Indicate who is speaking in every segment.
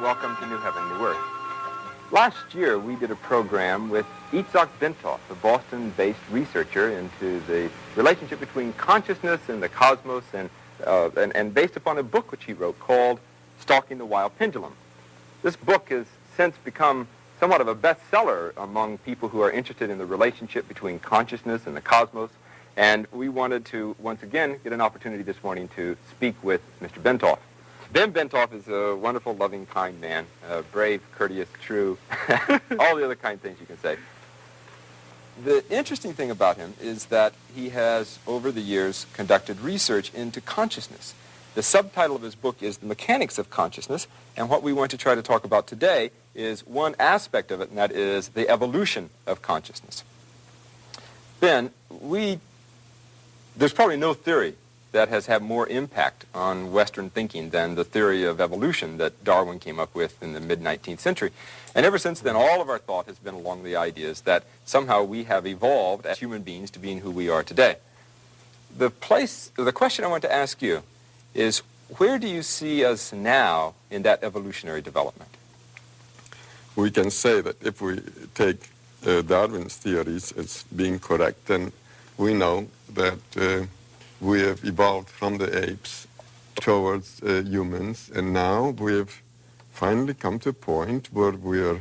Speaker 1: and welcome to New Heaven, New Earth. Last year, we did a program with Itzhak Bentov, a Boston-based researcher into the relationship between consciousness and the cosmos, and based upon a book which he wrote called Stalking the Wild Pendulum. This book has since become somewhat of a bestseller among people who are interested in the relationship between consciousness and the cosmos, and we wanted to, once again, get an opportunity this morning to speak with Mr. Bentov. Ben Bentov is a wonderful, loving, kind man, brave, courteous, true, all the other kind things you can say. The interesting thing about him is that he has, over the years, conducted research into consciousness. The subtitle of his book is The Mechanics of Consciousness, and what we want to try to talk about today is one aspect of it, and that is the evolution of consciousness. Ben, there's probably no theory that has had more impact on Western thinking than the theory of evolution that Darwin came up with in the mid-19th century. And ever since then, all of our thought has been along the ideas that somehow we have evolved as human beings to being who we are today. The question I want to ask you is, where do you see us now in that evolutionary development?
Speaker 2: We can say that if we take Darwin's theories as being correct, then we know that we have evolved from the apes towards humans, and now we have finally come to a point where we're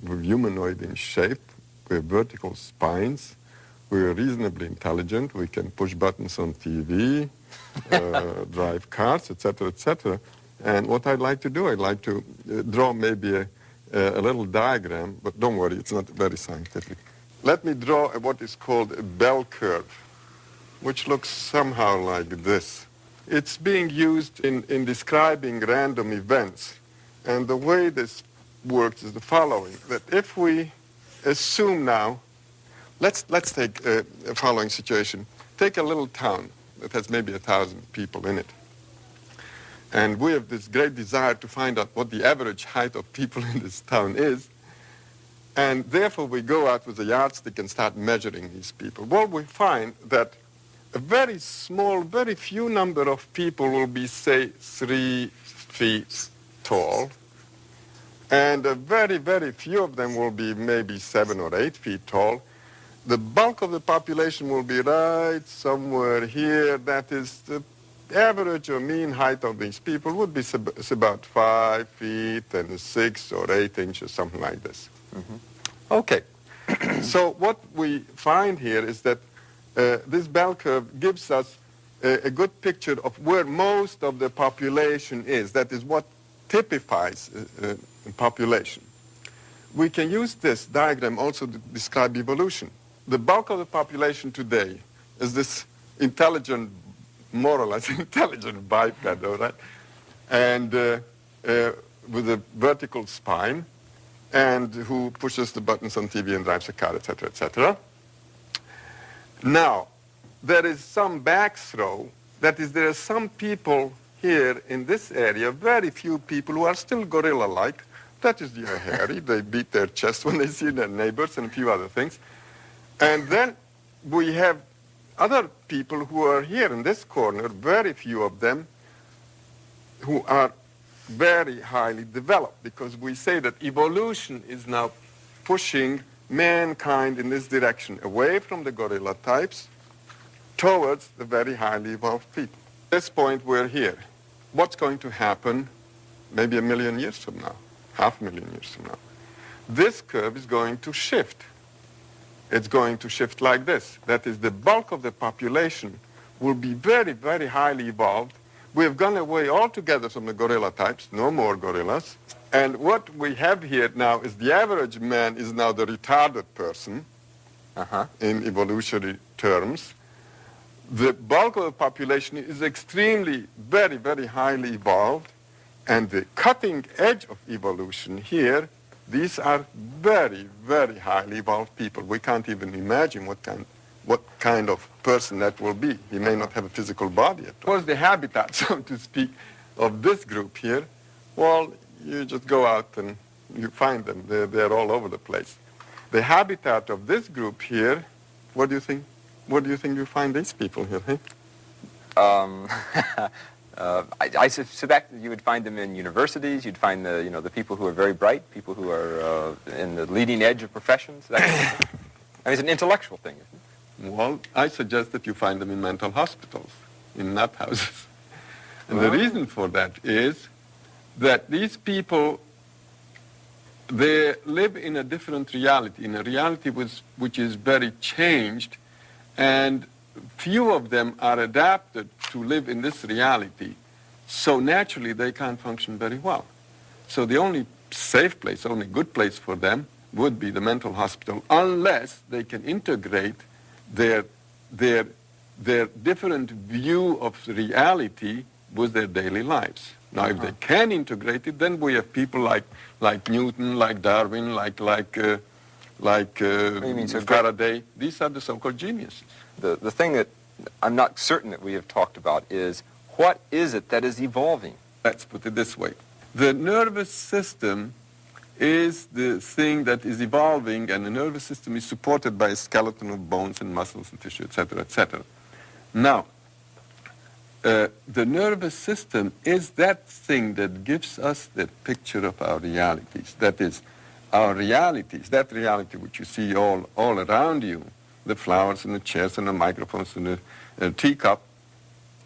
Speaker 2: humanoid in shape, we have vertical spines, we're reasonably intelligent, we can push buttons on TV, drive cars, etc., etc. And what I'd like to do, I'd like to draw maybe a little diagram, but don't worry, it's not very scientific. Let me draw what is called a bell curve, which looks somehow like this. It's being used in describing random events. And the way this works is the following, that if we assume now, let's take a following situation. Take a little town that has maybe 1,000 people in it. And we have this great desire to find out what the average height of people in this town is. And therefore we go out with a yardstick and start measuring these people. Well, we find that a very small, very few number of people will be, say, 3 feet tall, and a very, very few of them will be maybe 7 or 8 feet tall. The bulk of the population will be right somewhere here. That is, the average or mean height of these people would be about 5 feet and 6 or 8 inches, something like this. Mm-hmm. Okay. So what we find here is that this bell curve gives us a good picture of where most of the population is. That is what typifies population. We can use this diagram also to describe evolution. The bulk of the population today is this intelligent, more or less intelligent biped, all right? And with a vertical spine, and who pushes the buttons on TV and drives a car, etc., etc. Now, there is some backthrow. That is, there are some people here in this area, very few people who are still gorilla-like. That is, they are hairy. They beat their chest when they see their neighbors and a few other things. And then we have other people who are here in this corner, very few of them, who are very highly developed, because we say that evolution is now pushing mankind in this direction, away from the gorilla types towards the very highly evolved people. At this point, we're here. What's going to happen maybe 1 million years from now, 500,000 years from now? This curve is going to shift. It's going to shift like this. That is, the bulk of the population will be very, very highly evolved. We have gone away altogether from the gorilla types, no more gorillas. And what we have here now is the average man is now the retarded person in evolutionary terms. The bulk of the population is extremely, very, very highly evolved. And the cutting edge of evolution here, these are very, very highly evolved people. We can't even imagine what kind of person that will be. He may not have a physical body at all. What's the habitat, so to speak, of this group here? Well, you just go out and you find them. They're all over the place. The habitat of this group here, what do you think? What do you think you find these people here?
Speaker 1: I suspect that you would find them in universities. You'd find the people who are very bright, people who are in the leading edge of professions. That kind of thing. I mean, it's an intellectual thing, isn't it?
Speaker 2: Well, I suggest that you find them in mental hospitals, in nut houses. And the reason for that is that these people, they live in a different reality, in a reality which is very changed, and few of them are adapted to live in this reality. So naturally, they can't function very well. So the only safe place, only good place for them would be the mental hospital, unless they can integrate their different view of reality with their daily lives. Now, if they can integrate it, then we have people like Newton, like Darwin, like Faraday. These are the so-called geniuses.
Speaker 1: The thing that I'm not certain that we have talked about is, what is it that is evolving?
Speaker 2: Let's put it this way. The nervous system is the thing that is evolving, and the nervous system is supported by a skeleton of bones and muscles and tissue, etc., etc. Now, the nervous system is that thing that gives us the picture of our realities. That is, our realities, that reality which you see all around you, the flowers and the chairs and the microphones and the teacup,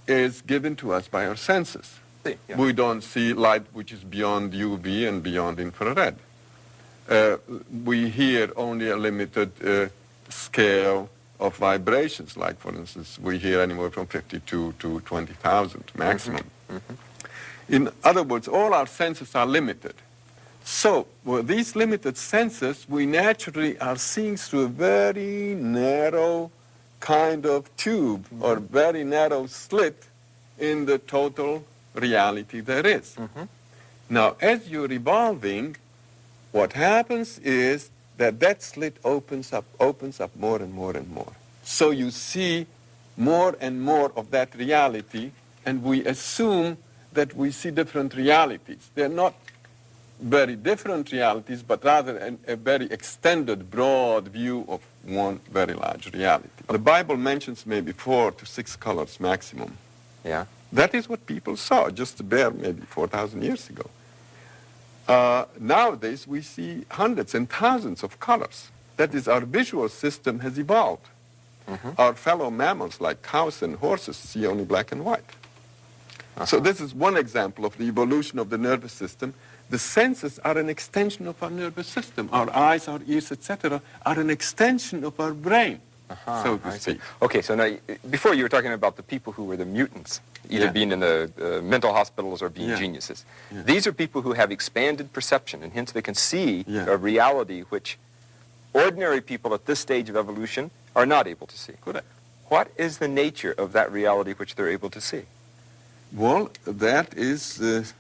Speaker 2: is given to us by our senses.
Speaker 1: Yeah.
Speaker 2: We don't see light which is beyond UV and beyond infrared. We hear only a limited scale of vibrations, like, for instance, we hear anywhere from 52 to 20,000 maximum. In other words, all our senses are limited. So, with these limited senses, we naturally are seeing through a very narrow kind of tube or very narrow slit in the total reality there is. Now, as you're evolving, what happens is that slit opens up more and more and more. So you see more and more of that reality, and we assume that we see different realities. They're not very different realities, but rather a very extended, broad view of one very large reality. The Bible mentions maybe 4 to 6 colors maximum.
Speaker 1: Yeah.
Speaker 2: That is what people saw just maybe 4,000 years ago. Nowadays, we see hundreds and thousands of colors. That is, our visual system has evolved. Our fellow mammals, like cows and horses, see only black and white. So this is one example of the evolution of the nervous system. The senses are an extension of our nervous system. Our eyes, our ears, etc., are an extension of our brain, so to speak.
Speaker 1: Okay, so now, before you were talking about the people who were the mutants, either being in the mental hospitals or being geniuses. These are people who have expanded perception, and hence they can see a reality which ordinary people at this stage of evolution are not able to see.
Speaker 2: Correct.
Speaker 1: What is the nature of that reality which they're able to see?
Speaker 2: Well, that is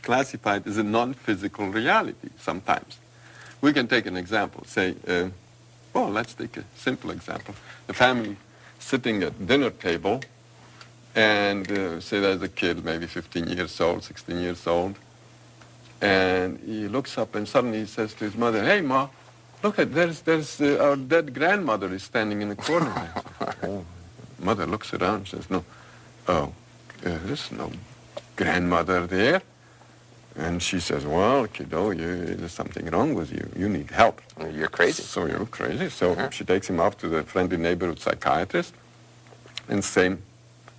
Speaker 2: classified as a non-physical reality sometimes. We can take an example. Say, well, let's take a simple example. The family sitting at dinner table, and say there's a kid, maybe 15 years old, 16 years old, and he looks up and suddenly he says to his mother, "Hey, Ma, look at, there's our dead grandmother is standing in the corner." Mother looks around and says, there's no grandmother there. And she says, "Well, kiddo, there's something wrong with you. You need help."
Speaker 1: You're crazy.
Speaker 2: So you're crazy. So she takes him off to the friendly neighborhood psychiatrist, and same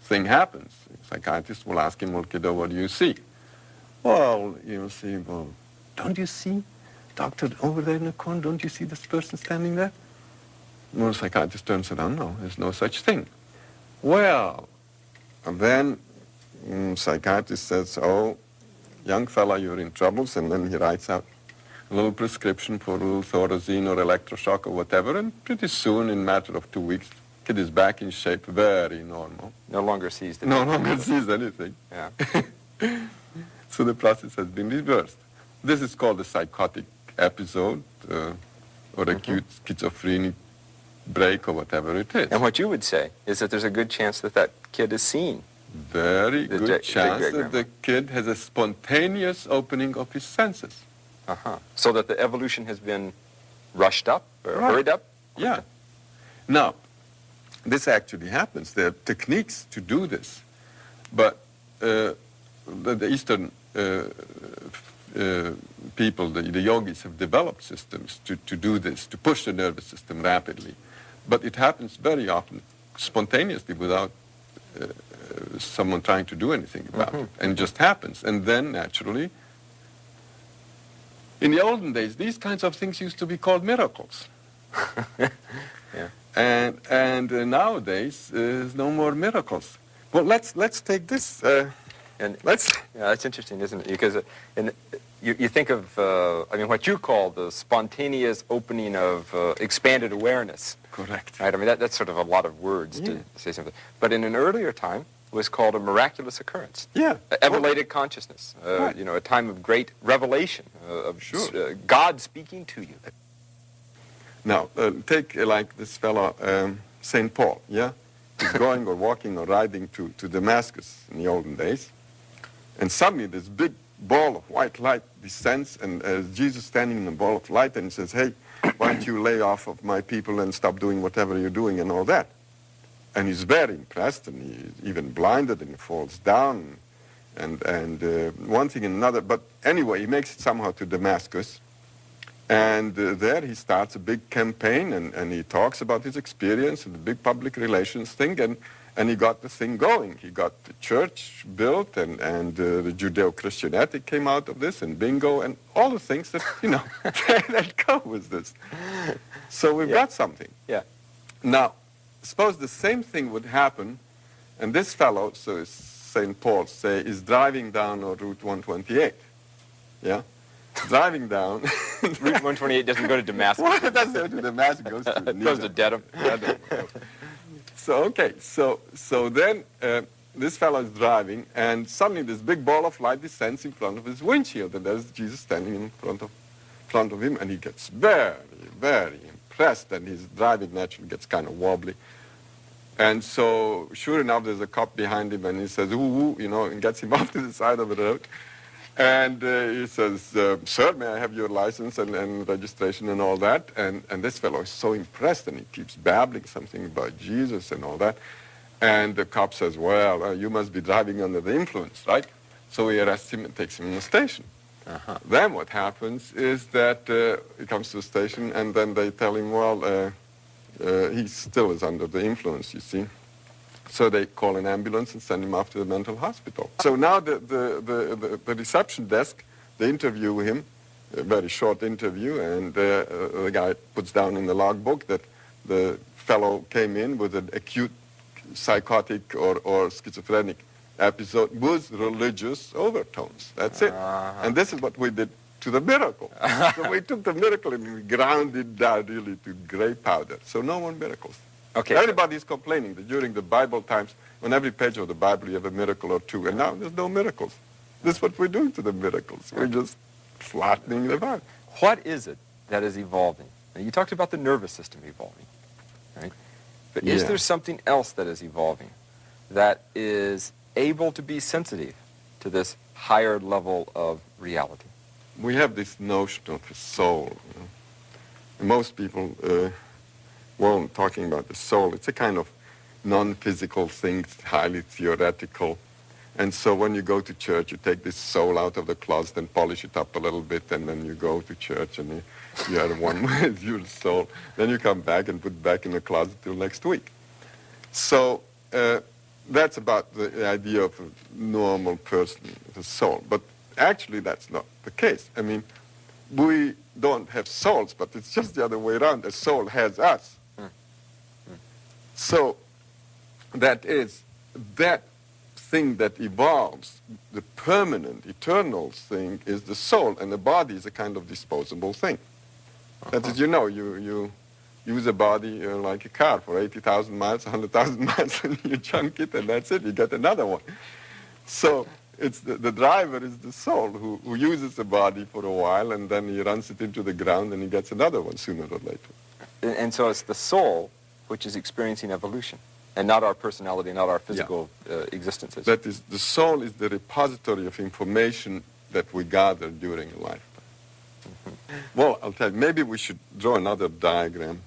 Speaker 2: thing happens. The psychiatrist will ask him, "Well, kiddo, what do you see?" "Well, you'll see, well, don't you see, doctor, over there in the corner, don't you see this person standing there?" Well, the psychiatrist turns around, "No, there's no such thing." Well, and then psychiatrist says, "Oh, young fella, you're in troubles," and then he writes out a little prescription for a little Thorazine or electroshock or whatever, and pretty soon, in a matter of 2 weeks, kid is back in shape, very normal.
Speaker 1: No longer sees the
Speaker 2: No longer sees anything.
Speaker 1: Yeah.
Speaker 2: So the process has been reversed. This is called a psychotic episode or acute schizophrenic break or whatever it is.
Speaker 1: And what you would say is that there's a good chance that that kid is seeing.
Speaker 2: Very good chance that the kid has a spontaneous opening of his senses.
Speaker 1: So that the evolution has been rushed up or hurried up?
Speaker 2: Yeah. Now, this actually happens. There are techniques to do this. But the Eastern people, the yogis, have developed systems to do this, to push the nervous system rapidly. But it happens very often spontaneously without someone trying to do anything about it. And it just happens. And then, naturally, in the olden days, these kinds of things used to be called miracles.
Speaker 1: Yeah.
Speaker 2: And nowadays, there's no more miracles. Well, let's take this.
Speaker 1: And
Speaker 2: Let's.
Speaker 1: yeah, that's interesting, isn't it? Because you think of, what you call the spontaneous opening of expanded awareness.
Speaker 2: Correct.
Speaker 1: Right? I mean, that's sort of a lot of words to say something. But in an earlier time, it was called a miraculous occurrence.
Speaker 2: Yeah.
Speaker 1: Elevated consciousness.
Speaker 2: Right.
Speaker 1: A time of great revelation, of
Speaker 2: Sure.
Speaker 1: God speaking to you.
Speaker 2: Now, take like this fellow, St. Paul, yeah? He's going or walking or riding to Damascus in the olden days. And suddenly this big ball of white light descends, and Jesus standing in the ball of light, and he says, hey, why don't you lay off of my people and stop doing whatever you're doing and all that? And he's very impressed, and he's even blinded, and he falls down, and one thing and another. But anyway, he makes it somehow to Damascus, and there he starts a big campaign, and he talks about his experience and the big public relations thing, and he got the thing going. He got the church built, and the Judeo-Christian ethic came out of this, and bingo, and all the things that, that go with this. So we've got something.
Speaker 1: Yeah.
Speaker 2: Now, suppose the same thing would happen, and this fellow, so St. Paul, say, is driving down Route 128, yeah? Driving down.
Speaker 1: Route 128 doesn't go to Damascus.
Speaker 2: Well, it doesn't go to Damascus, it goes to
Speaker 1: It goes to Dedham.
Speaker 2: So, okay, so then this fellow is driving, and suddenly this big ball of light descends in front of his windshield, and there's Jesus standing in front of him, and he gets very, very impressed, and his driving naturally gets kind of wobbly. And so, sure enough, there's a cop behind him, and he says, ooh, and gets him off to the side of the road. And he says, sir, may I have your license and registration and all that? And this fellow is so impressed, and he keeps babbling something about Jesus and all that. And the cop says, well, you must be driving under the influence, right? So he arrests him and takes him in the station.
Speaker 1: Uh-huh.
Speaker 2: Then what happens is that he comes to the station, and then they tell him, well, he still is under the influence, you see. So they call an ambulance and send him off to the mental hospital. So now the reception desk, they interview him, a very short interview, and the guy puts down in the logbook that the fellow came in with an acute psychotic or schizophrenic episode with religious overtones. That's it. And this is what we did to the miracle. So we took the miracle and we ground it down really to gray powder. So no more miracles.
Speaker 1: Okay.
Speaker 2: Everybody's complaining that during the Bible times, on every page of the Bible, you have a miracle or two, and now there's no miracles. This is what we're doing to the miracles. We're just flattening them out.
Speaker 1: What is it that is evolving? Now, you talked about the nervous system evolving, right? But is
Speaker 2: Yeah.
Speaker 1: there something else that is evolving that is able to be sensitive to this higher level of reality?
Speaker 2: We have this notion of the soul. And most people weren't talking about the soul. It's a kind of non-physical thing, it's highly theoretical. And so when you go to church, you take this soul out of the closet and polish it up a little bit, and then you go to church and you are one with your soul. Then you come back and put it back in the closet till next week. So that's about the idea of a normal person, the soul. But actually that's not the case. I mean, we don't have souls, but it's just the other way around. The soul has us. So that is that thing that evolves, the permanent, eternal thing is the soul, and the body is a kind of disposable thing. That is, you use a body like a car for 80,000 miles, 100,000 miles, and you junk it, and that's it, you get another one. So it's the driver is the soul who uses the body for a while, and then he runs it into the ground, and he gets another one sooner or later.
Speaker 1: And so it's the soul which is experiencing evolution, and not our personality, not our physical existences.
Speaker 2: That is, the soul is the repository of information that we gather during a lifetime. Well, I'll tell you, maybe we should draw another diagram.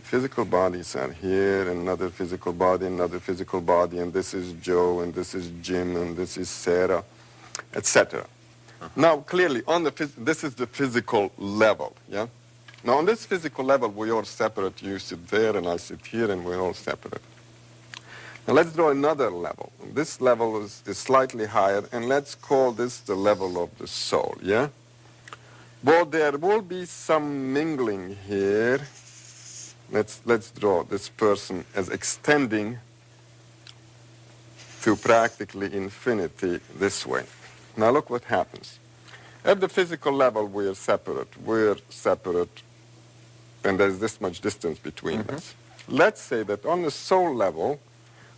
Speaker 2: Physical bodies are here, another physical body, and this is Joe, and this is Jim, and this is Sarah, etc. Now, clearly, on the this is the physical level, yeah? Now, on this physical level, we're all separate. You sit there, and I sit here, and we're all separate. Now, let's draw another level. This level is slightly higher, and let's call this the level of the soul, yeah? Well, there will be some mingling here. Let's draw this person as extending to practically infinity this way. Now look what happens. At the physical level, we're separate, and there's this much distance between us. Let's say that on the soul level,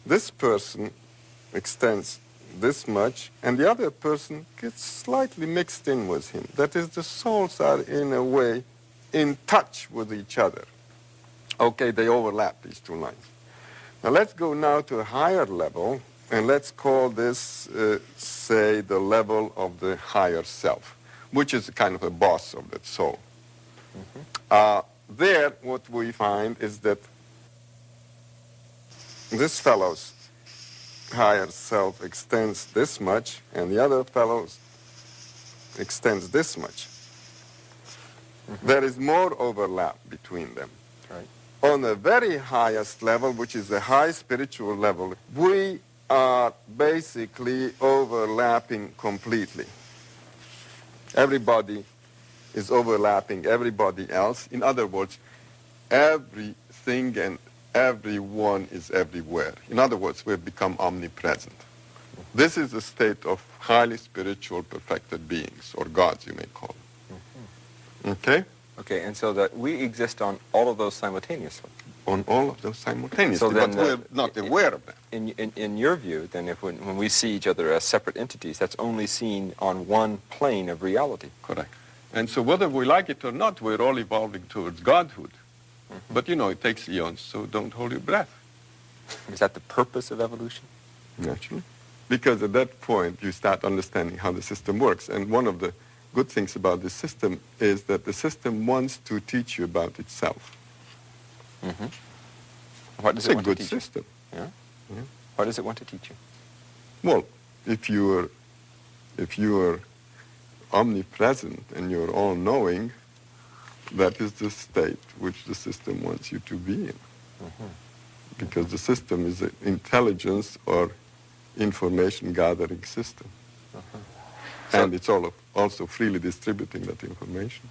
Speaker 2: this person extends this much, and the other person gets slightly mixed in with him. That is, the souls are in a way in touch with each other. Okay, they overlap, these two lines. Now let's go now to a higher level, and let's call this, say, the level of the higher self, which is kind of a boss of that soul. There, what we find is that this fellow's higher self extends this much, and the other fellow's extends this much. There is more overlap between them.
Speaker 1: Right.
Speaker 2: On the very highest level, which is the high spiritual level, we are basically overlapping completely. Everybody is overlapping everybody else. In other words, everything and everyone is everywhere. In other words, we've become omnipresent. This is a state of highly spiritual perfected beings, or gods, you may call them. Okay?
Speaker 1: Okay, and so that we exist on all of those simultaneously.
Speaker 2: On all of those simultaneously,
Speaker 1: So then,
Speaker 2: but we're not aware of that.
Speaker 1: In your view, then, if when we see each other as separate entities, that's only seen on one plane of reality.
Speaker 2: Correct. And so whether we like it or not, we're all evolving towards godhood. But, you know, it takes eons, so don't hold your breath.
Speaker 1: Is that the purpose of evolution?
Speaker 2: Naturally. Because at that point, you start understanding how the system works. And one of the good things about this system is that the system wants to teach you about itself.
Speaker 1: What does
Speaker 2: It's
Speaker 1: it
Speaker 2: a
Speaker 1: want
Speaker 2: good
Speaker 1: to teach you?
Speaker 2: system.
Speaker 1: Yeah?
Speaker 2: Yeah.
Speaker 1: What does it want to teach you?
Speaker 2: Well, if you are omnipresent and you're all-knowing, that is the state which the system wants you to be in. Because the system is an intelligence or information gathering system. And it's also freely distributing that information.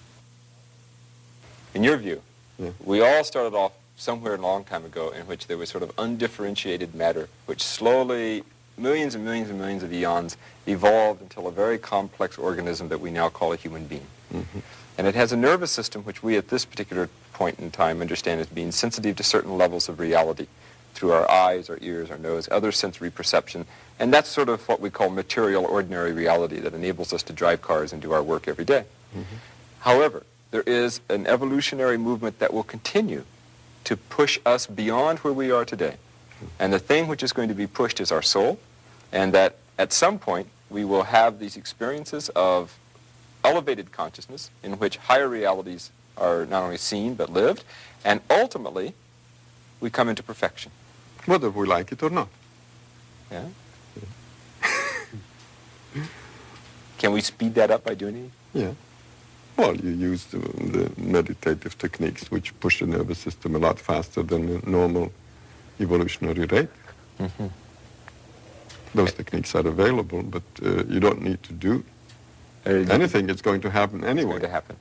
Speaker 1: In your view,
Speaker 2: Yeah.
Speaker 1: we all started off somewhere a long time ago in which there was sort of undifferentiated matter, which slowly, millions and millions and millions of eons, evolved until a very complex organism that we now call a human being. And it has a nervous system which we at this particular point in time understand as being sensitive to certain levels of reality through our eyes, our ears, our nose, other sensory perception. And that's sort of what we call material, ordinary reality that enables us to drive cars and do our work every day. However, there is an evolutionary movement that will continue to push us beyond where we are today. And the thing which is going to be pushed is our soul, and that at some point we will have these experiences of elevated consciousness in which higher realities are not only seen but lived, and ultimately we come into perfection.
Speaker 2: Whether we like it or not.
Speaker 1: Yeah? Can we speed that up by doing anything?
Speaker 2: Yeah. Well, you use the meditative techniques which push the nervous system a lot faster than the normal evolutionary rate. Those techniques are available, but you don't need to do anything. It's going to happen anyway.
Speaker 1: It's going to happen.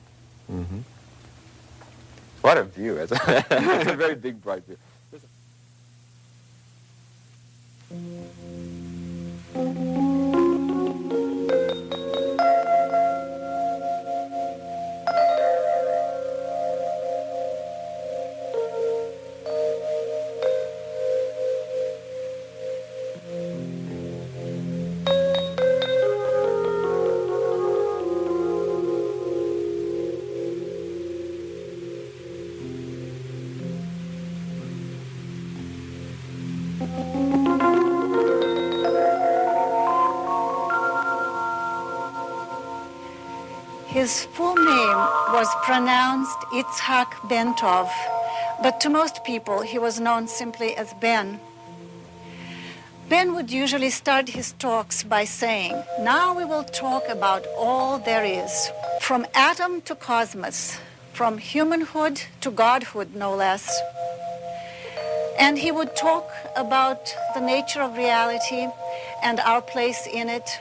Speaker 1: What a view. It's a very big, bright view.
Speaker 3: His full name was pronounced Itzhak Bentov, But to most people, he was known simply as Ben. Ben would usually start his talks by saying, "Now we will talk about all there is, from atom to cosmos, from humanhood to godhood, no less." And he would talk about the nature of reality and our place in it,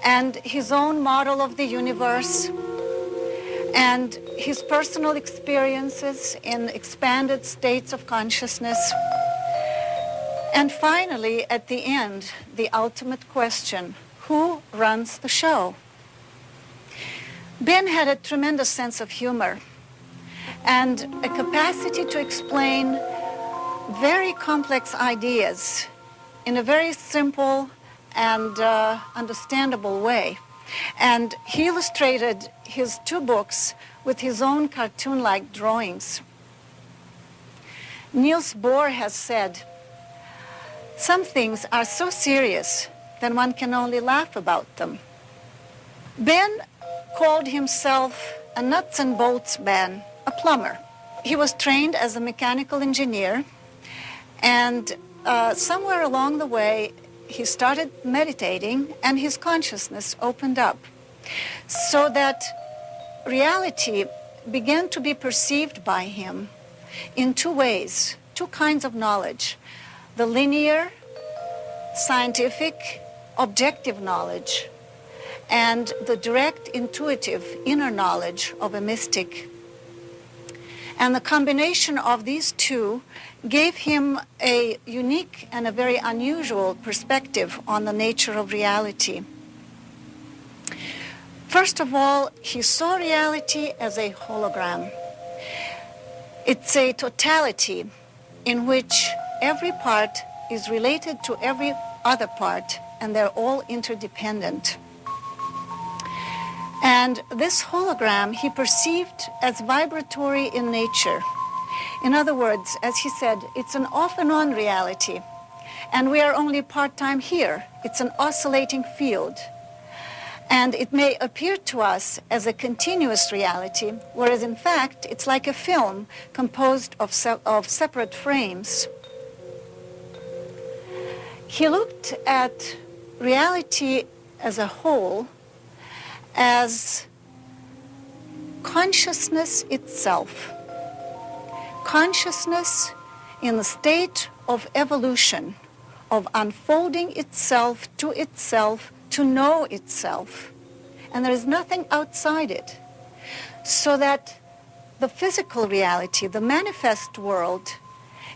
Speaker 3: and his own model of the universe, and his personal experiences in expanded states of consciousness. And finally, at the end, the ultimate question: who runs the show? Ben had a tremendous sense of humor and a capacity to explain very complex ideas in a very simple and understandable way. And he illustrated his 2 books with his own cartoon-like drawings. Niels Bohr has said, "Some things are so serious that one can only laugh about them." Ben called himself a nuts and bolts man, a plumber. He was trained as a mechanical engineer, and somewhere along the way, he started meditating, and his consciousness opened up, so that reality began to be perceived by him in 2 ways, 2 kinds of knowledge: the linear, scientific, objective knowledge, and the direct, intuitive, inner knowledge of a mystic. And the combination of these 2 gave him a unique and a very unusual perspective on the nature of reality. First of all, he saw reality as a hologram. It's a totality in which every part is related to every other part, and they're all interdependent. And this hologram he perceived as vibratory in nature. In other words, as he said, it's an off and on reality, and we are only part-time here. It's an oscillating field. And it may appear to us as a continuous reality, whereas in fact, it's like a film composed of separate frames. He looked at reality as a whole as consciousness itself. Consciousness in the state of evolution, of unfolding itself to know itself. And there is nothing outside it. So that the physical reality, the manifest world,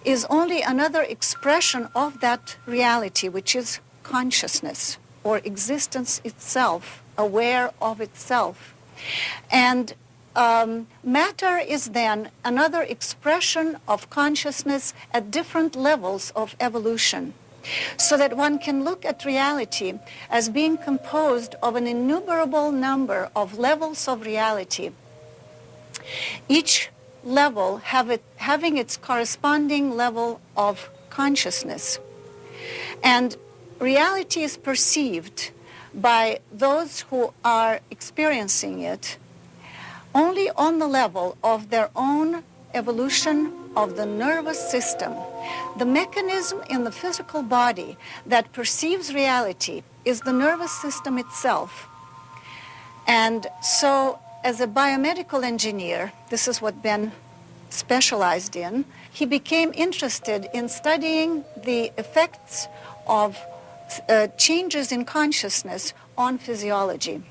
Speaker 3: is only another expression of that reality, which is consciousness, or existence itself, aware of itself. And matter is then another expression of consciousness at different levels of evolution, so that one can look at reality as being composed of an innumerable number of levels of reality, each level having its corresponding level of consciousness. And reality is perceived by those who are experiencing it only on the level of their own evolution of the nervous system. The mechanism in the physical body that perceives reality is the nervous system itself. And so, as a biomedical engineer, this is what Ben specialized in, he became interested in studying the effects of changes in consciousness on physiology.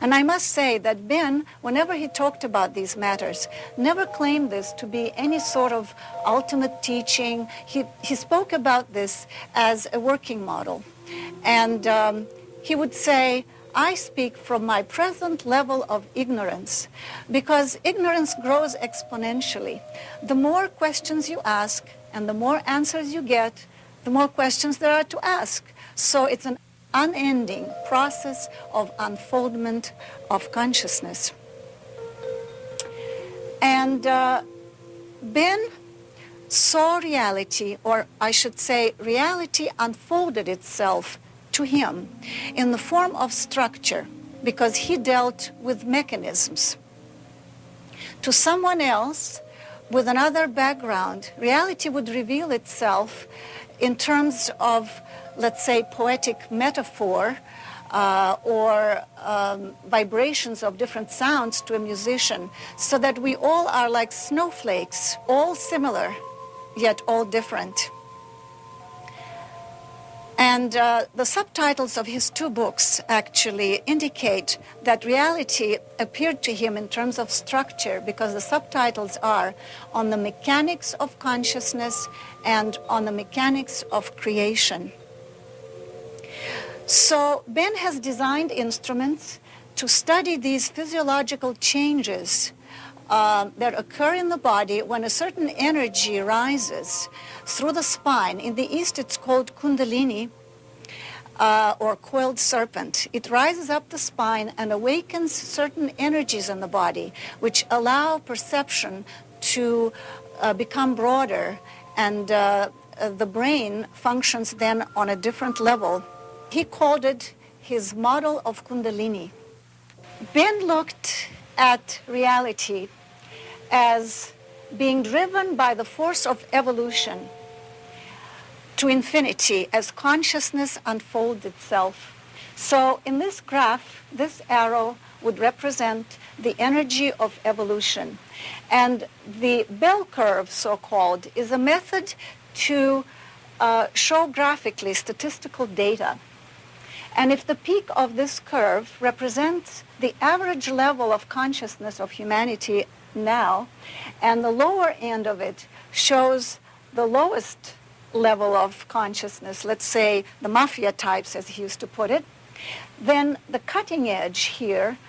Speaker 3: And I must say that Ben, whenever he talked about these matters, never claimed this to be any sort of ultimate teaching. He spoke about this as a working model. And he would say, "I speak from my present level of ignorance, because ignorance grows exponentially. The more questions you ask and the more answers you get, the more questions there are to ask. So it's an unending process of unfoldment of consciousness." And Ben saw reality, or I should say reality unfolded itself to him in the form of structure, because he dealt with mechanisms. To someone else with another background, reality would reveal itself in terms of, let's say, poetic metaphor or vibrations of different sounds to a musician, so that we all are like snowflakes, all similar, yet all different. And the subtitles of his two books actually indicate that reality appeared to him in terms of structure, because the subtitles are on the mechanics of consciousness and on the mechanics of creation. So Ben has designed instruments to study these physiological changes that occur in the body when a certain energy rises through the spine. In the East, it's called Kundalini, or coiled serpent. It rises up the spine and awakens certain energies in the body, which allow perception to become broader, and the brain functions then on a different level. He called it his model of Kundalini. Ben looked at reality as being driven by the force of evolution to infinity as consciousness unfolds itself. So in this graph, this arrow would represent the energy of evolution. And the bell curve, so-called, is a method to show graphically statistical data. And if the peak of this curve represents the average level of consciousness of humanity now, and the lower end of it shows the lowest level of consciousness, let's say the mafia types, as he used to put it, then the cutting edge here,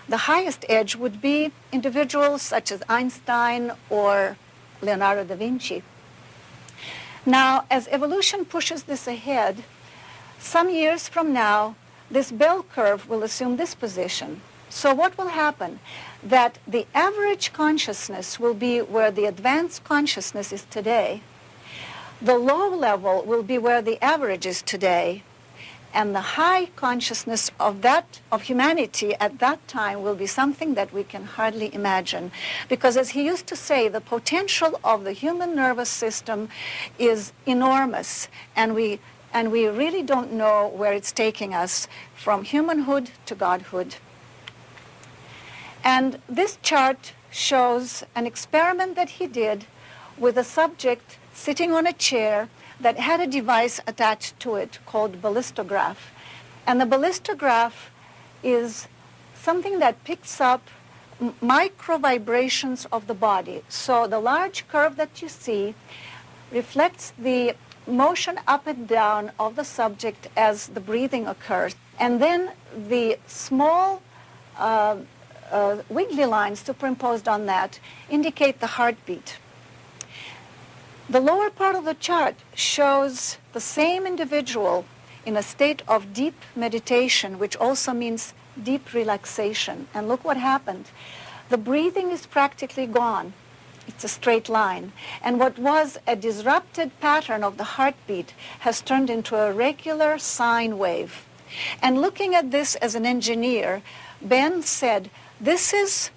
Speaker 3: the highest edge, would be individuals such as Einstein or Leonardo da Vinci. Now, as evolution pushes this ahead, some years from now, this bell curve will assume this position. So what will happen? That the average consciousness will be where the advanced consciousness is today. The low level will be where the average is today. And the high consciousness of humanity at that time will be something that we can hardly imagine. Because as he used to say, the potential of the human nervous system is enormous, and we really don't know where it's taking us, from humanhood to godhood. And this chart shows an experiment that he did with a subject sitting on a chair that had a device attached to it called ballistograph. And the ballistograph is something that picks up micro vibrations of the body. So the large curve that you see reflects the motion up and down of the subject as the breathing occurs. And then the small wiggly lines superimposed on that indicate the heartbeat. The lower part of the chart shows the same individual in a state of deep meditation, which also means deep relaxation. And look what happened. The breathing is practically gone. It's a straight line. And what was a disrupted pattern of the heartbeat has turned into a regular sine wave. And looking at this as an engineer, Ben said, this is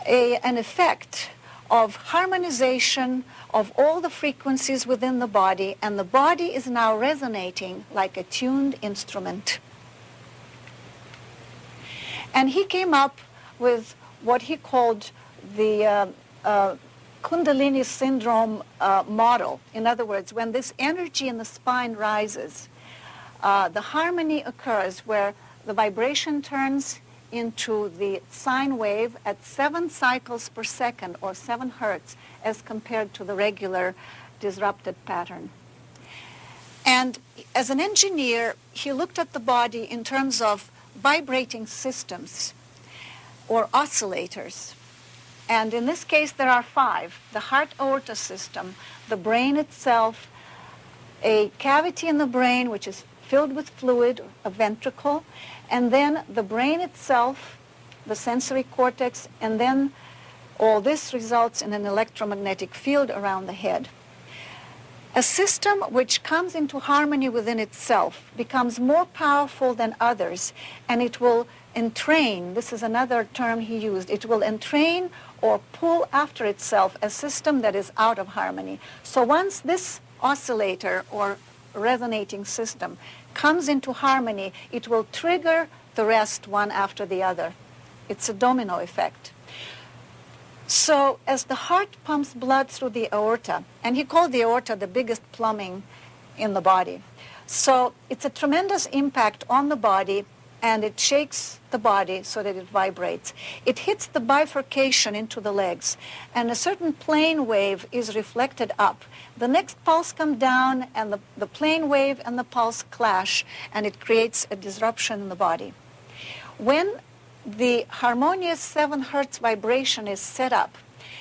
Speaker 3: an effect of harmonization of all the frequencies within the body, and the body is now resonating like a tuned instrument. And he came up with what he called the Kundalini syndrome model. In other words, when this energy in the spine rises, the harmony occurs where the vibration turns into the sine wave at 7 cycles per second, or 7 hertz, as compared to the regular disrupted pattern. And as an engineer, he looked at the body in terms of vibrating systems or oscillators. And in this case, there are 5. The heart-aorta system, the brain itself, a cavity in the brain which is filled with fluid, a ventricle, and then the brain itself, the sensory cortex, and then all this results in an electromagnetic field around the head. A system which comes into harmony within itself becomes more powerful than others, and it will entrain, this is another term he used, it will entrain or pull after itself a system that is out of harmony. So once this oscillator or resonating system comes into harmony, it will trigger the rest one after the other. It's a domino effect. So as the heart pumps blood through the aorta, and he called the aorta the biggest plumbing in the body. So it's a tremendous impact on the body, and it shakes the body so that it vibrates. It hits the bifurcation into the legs, and a certain plane wave is reflected up. The next pulse comes down, and the plane wave and the pulse clash, and it creates a disruption in the body. When the harmonious 7 hertz vibration is set up,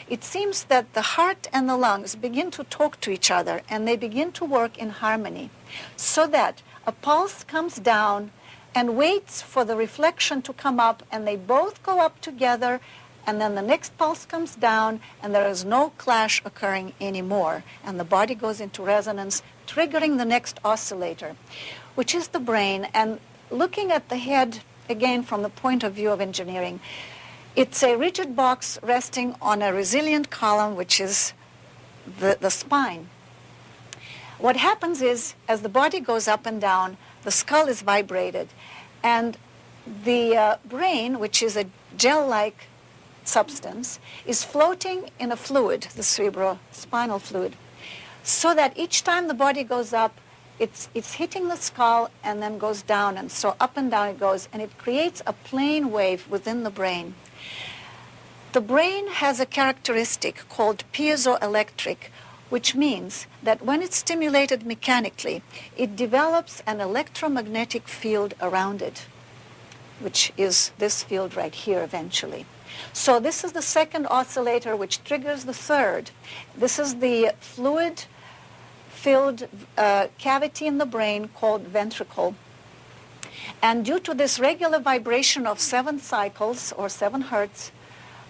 Speaker 3: it seems that the heart and the lungs begin to talk to each other, and they begin to work in harmony, so that a pulse comes down and waits for the reflection to come up, and they both go up together, and then the next pulse comes down, and there is no clash occurring anymore, and the body goes into resonance, triggering the next oscillator, which is the brain. And looking at the head, again from the point of view of engineering, it's a rigid box resting on a resilient column, which is the spine. What happens is, as the body goes up and down, the skull is vibrated, and the brain, which is a gel-like substance, is floating in a fluid, the cerebrospinal fluid, so that each time the body goes up, it's hitting the skull and then goes down, and so up and down it goes, and it creates a plane wave within the brain. The brain has a characteristic called piezoelectric, which means that when it's stimulated mechanically, it develops an electromagnetic field around it, which is this field right here eventually. So this is the second oscillator, which triggers the third. This is the fluid-filled cavity in the brain called ventricle. And due to this regular vibration of 7 cycles, or 7 hertz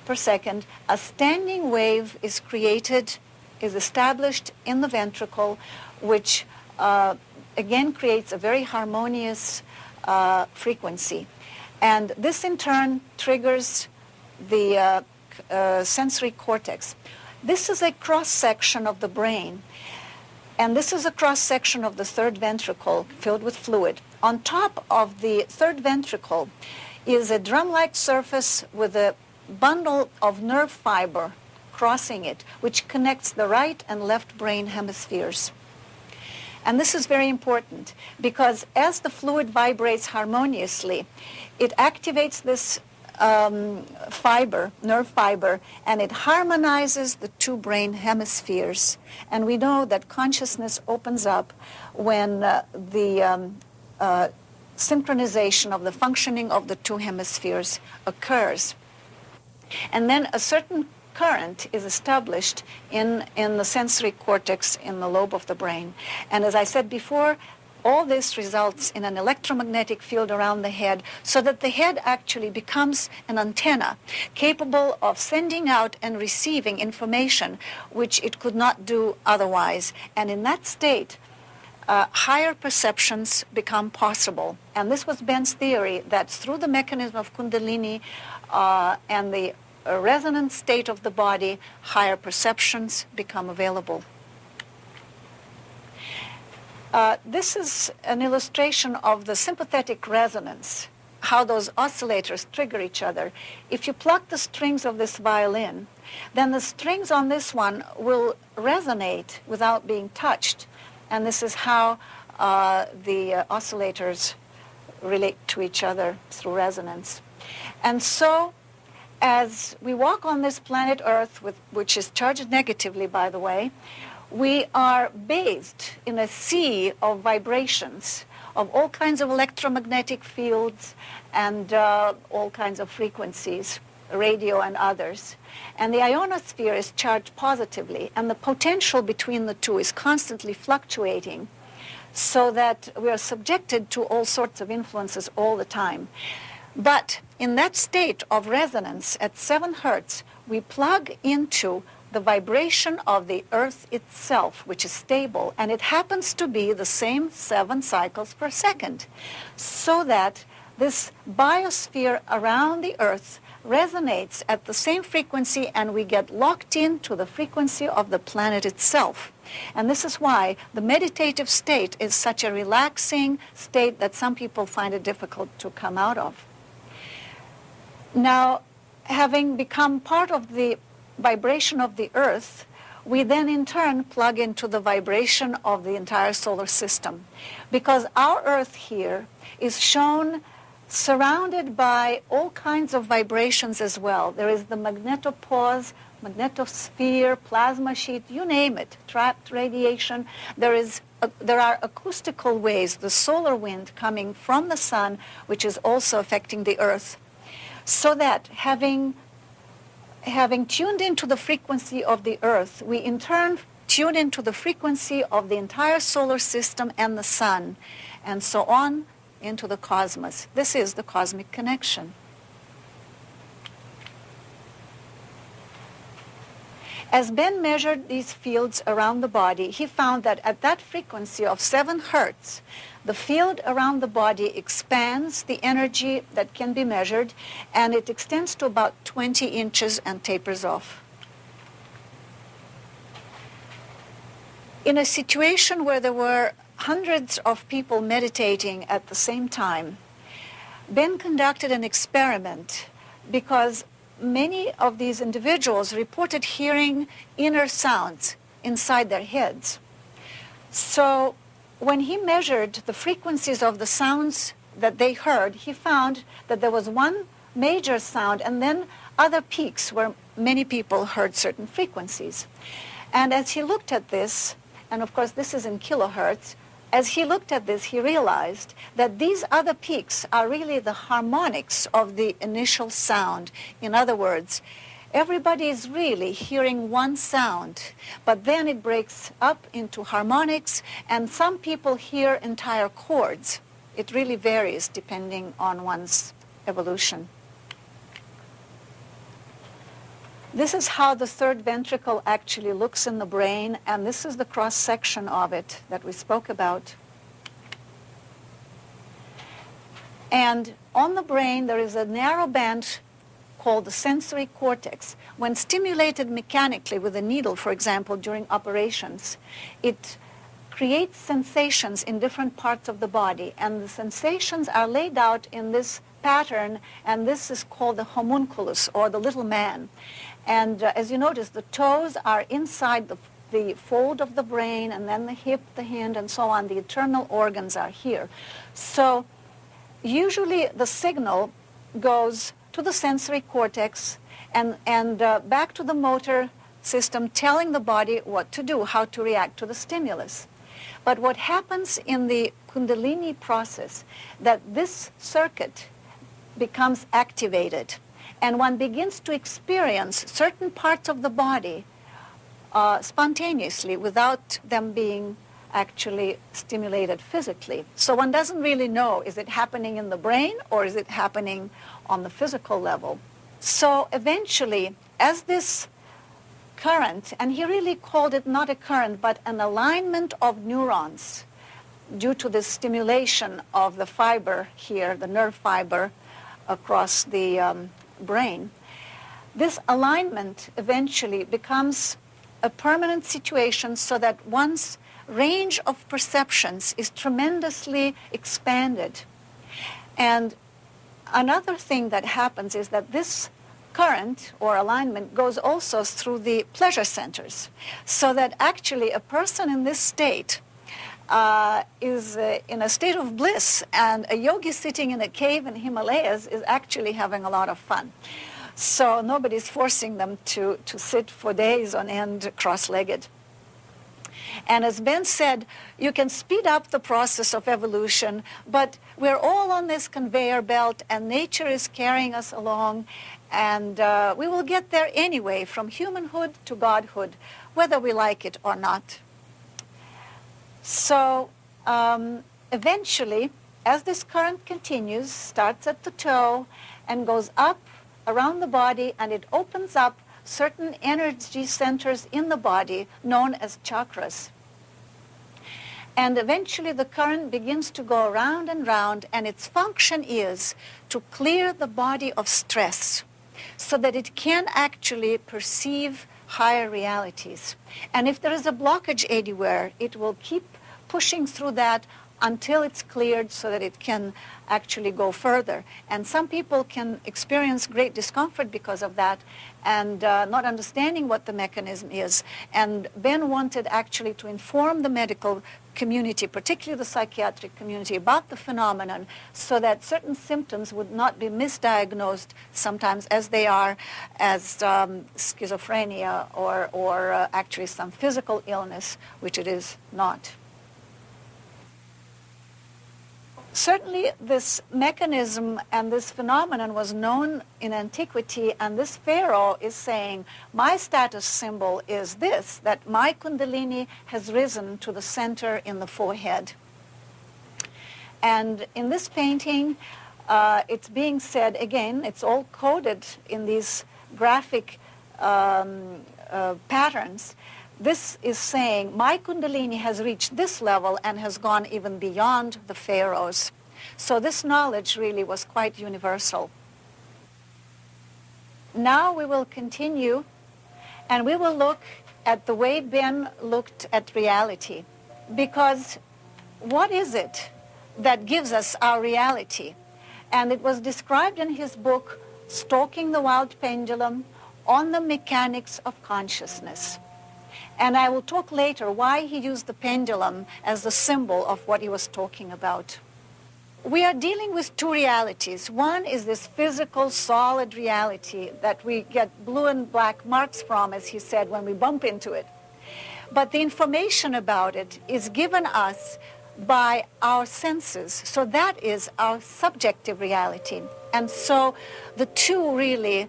Speaker 3: per second, a standing wave is established in the ventricle, which again creates a very harmonious frequency. And this in turn triggers the sensory cortex. This is a cross-section of the brain, and this is a cross-section of the third ventricle filled with fluid. On top of the third ventricle is a drum-like surface with a bundle of nerve fiber crossing it, which connects the right and left brain hemispheres. And this is very important, because as the fluid vibrates harmoniously, it activates this nerve fiber, and it harmonizes the 2 brain hemispheres. And we know that consciousness opens up when the synchronization of the functioning of the 2 hemispheres occurs. And then a certain current is established in the sensory cortex in the lobe of the brain. And as I said before, all this results in an electromagnetic field around the head, so that the head actually becomes an antenna capable of sending out and receiving information which it could not do otherwise. And in that state, higher perceptions become possible. And this was Ben's theory, that through the mechanism of Kundalini and the resonant state of the body, higher perceptions become available. This is an illustration of the sympathetic resonance, how those oscillators trigger each other. If you pluck the strings of this violin, then the strings on this one will resonate without being touched. And this is how the oscillators relate to each other through resonance. And so, as we walk on this planet Earth, which is charged negatively, by the way, we are bathed in a sea of vibrations, of all kinds of electromagnetic fields and all kinds of frequencies, radio and others. And the ionosphere is charged positively, and the potential between the two is constantly fluctuating, so that we are subjected to all sorts of influences all the time. But in that state of resonance at 7 hertz, we plug into the vibration of the earth itself, which is stable, and it happens to be the same 7 cycles per second, so that this biosphere around the earth resonates at the same frequency, and we get locked into the frequency of the planet itself. And this is why the meditative state is such a relaxing state that some people find it difficult to come out of. Now, having become part of the vibration of the earth, we then in turn plug into the vibration of the entire solar system, because our earth here is shown surrounded by all kinds of vibrations as well. There is the magnetopause, magnetosphere, plasma sheet, you name it, trapped radiation. There are acoustical waves, the solar wind coming from the sun, which is also affecting the earth. So that having tuned into the frequency of the earth, we in turn tune into the frequency of the entire solar system and the sun, and so on into the cosmos. This is the cosmic connection. As Ben measured these fields around the body, he found that at that frequency of 7 hertz, the field around the body expands the energy that can be measured, and it extends to about 20 inches and tapers off. In a situation where there were hundreds of people meditating at the same time, Ben conducted an experiment because many of these individuals reported hearing inner sounds inside their heads. So when he measured the frequencies of the sounds that they heard, he found that there was one major sound and then other peaks where many people heard certain frequencies. And as he looked at this, and of course this is in kilohertz, as he looked at this, he realized that these other peaks are really the harmonics of the initial sound. In other words, everybody is really hearing one sound, but then it breaks up into harmonics, and some people hear entire chords. It really varies depending on one's evolution. This is how the third ventricle actually looks in the brain, and this is the cross-section of it that we spoke about. And on the brain, there is a narrow band called the sensory cortex. When stimulated mechanically with a needle, for example, during operations, it creates sensations in different parts of the body, and the sensations are laid out in this pattern, and this is called the homunculus, or the little man. And as you notice, the toes are inside the fold of the brain, and then the hip, the hand, and so on. The internal organs are here. So usually the signal goes to the sensory cortex and back to the motor system, telling the body what to do, how to react to the stimulus. But what happens in the Kundalini process, that this circuit becomes activated, and one begins to experience certain parts of the body spontaneously without them being actually stimulated physically. So one doesn't really know, is it happening in the brain or is it happening on the physical level? So eventually, as this current, and he really called it not a current, but an alignment of neurons due to the stimulation of the fiber here, the nerve fiber across the brain, this alignment eventually becomes a permanent situation so that one's range of perceptions is tremendously expanded. And another thing that happens is that this current or alignment goes also through the pleasure centers, so that actually a person in this state is in a state of bliss, and a yogi sitting in a cave in Himalayas is actually having a lot of fun. So nobody's forcing them to sit for days on end cross-legged. And as Ben said, you can speed up the process of evolution, but we're all on this conveyor belt, and nature is carrying us along, and we will get there anyway, from humanhood to godhood, whether we like it or not. So eventually, as this current continues, starts at the toe and goes up around the body, and it opens up certain energy centers in the body known as chakras. And eventually the current begins to go round and round, and its function is to clear the body of stress so that it can actually perceive higher realities. And if there is a blockage anywhere, it will keep pushing through that until it's cleared so that it can actually go further. And some people can experience great discomfort because of that and not understanding what the mechanism is. And Ben wanted actually to inform the medical community, particularly the psychiatric community, about the phenomenon so that certain symptoms would not be misdiagnosed sometimes as they are as schizophrenia or actually some physical illness, which it is not. Certainly this mechanism and this phenomenon was known in antiquity, and this pharaoh is saying, my status symbol is this, that my kundalini has risen to the center in the forehead. And in this painting, it's being said, again, it's all coded in these graphic patterns. This is saying, my kundalini has reached this level and has gone even beyond the pharaohs. So this knowledge really was quite universal. Now we will continue, and we will look at the way Ben looked at reality. Because what is it that gives us our reality? And it was described in his book, Stalking the Wild Pendulum, on the Mechanics of Consciousness. And I will talk later why he used the pendulum as the symbol of what he was talking about. We are dealing with two realities. One is this physical, solid reality that we get blue and black marks from, as he said, when we bump into it. But the information about it is given us by our senses. So that is our subjective reality. And so the two really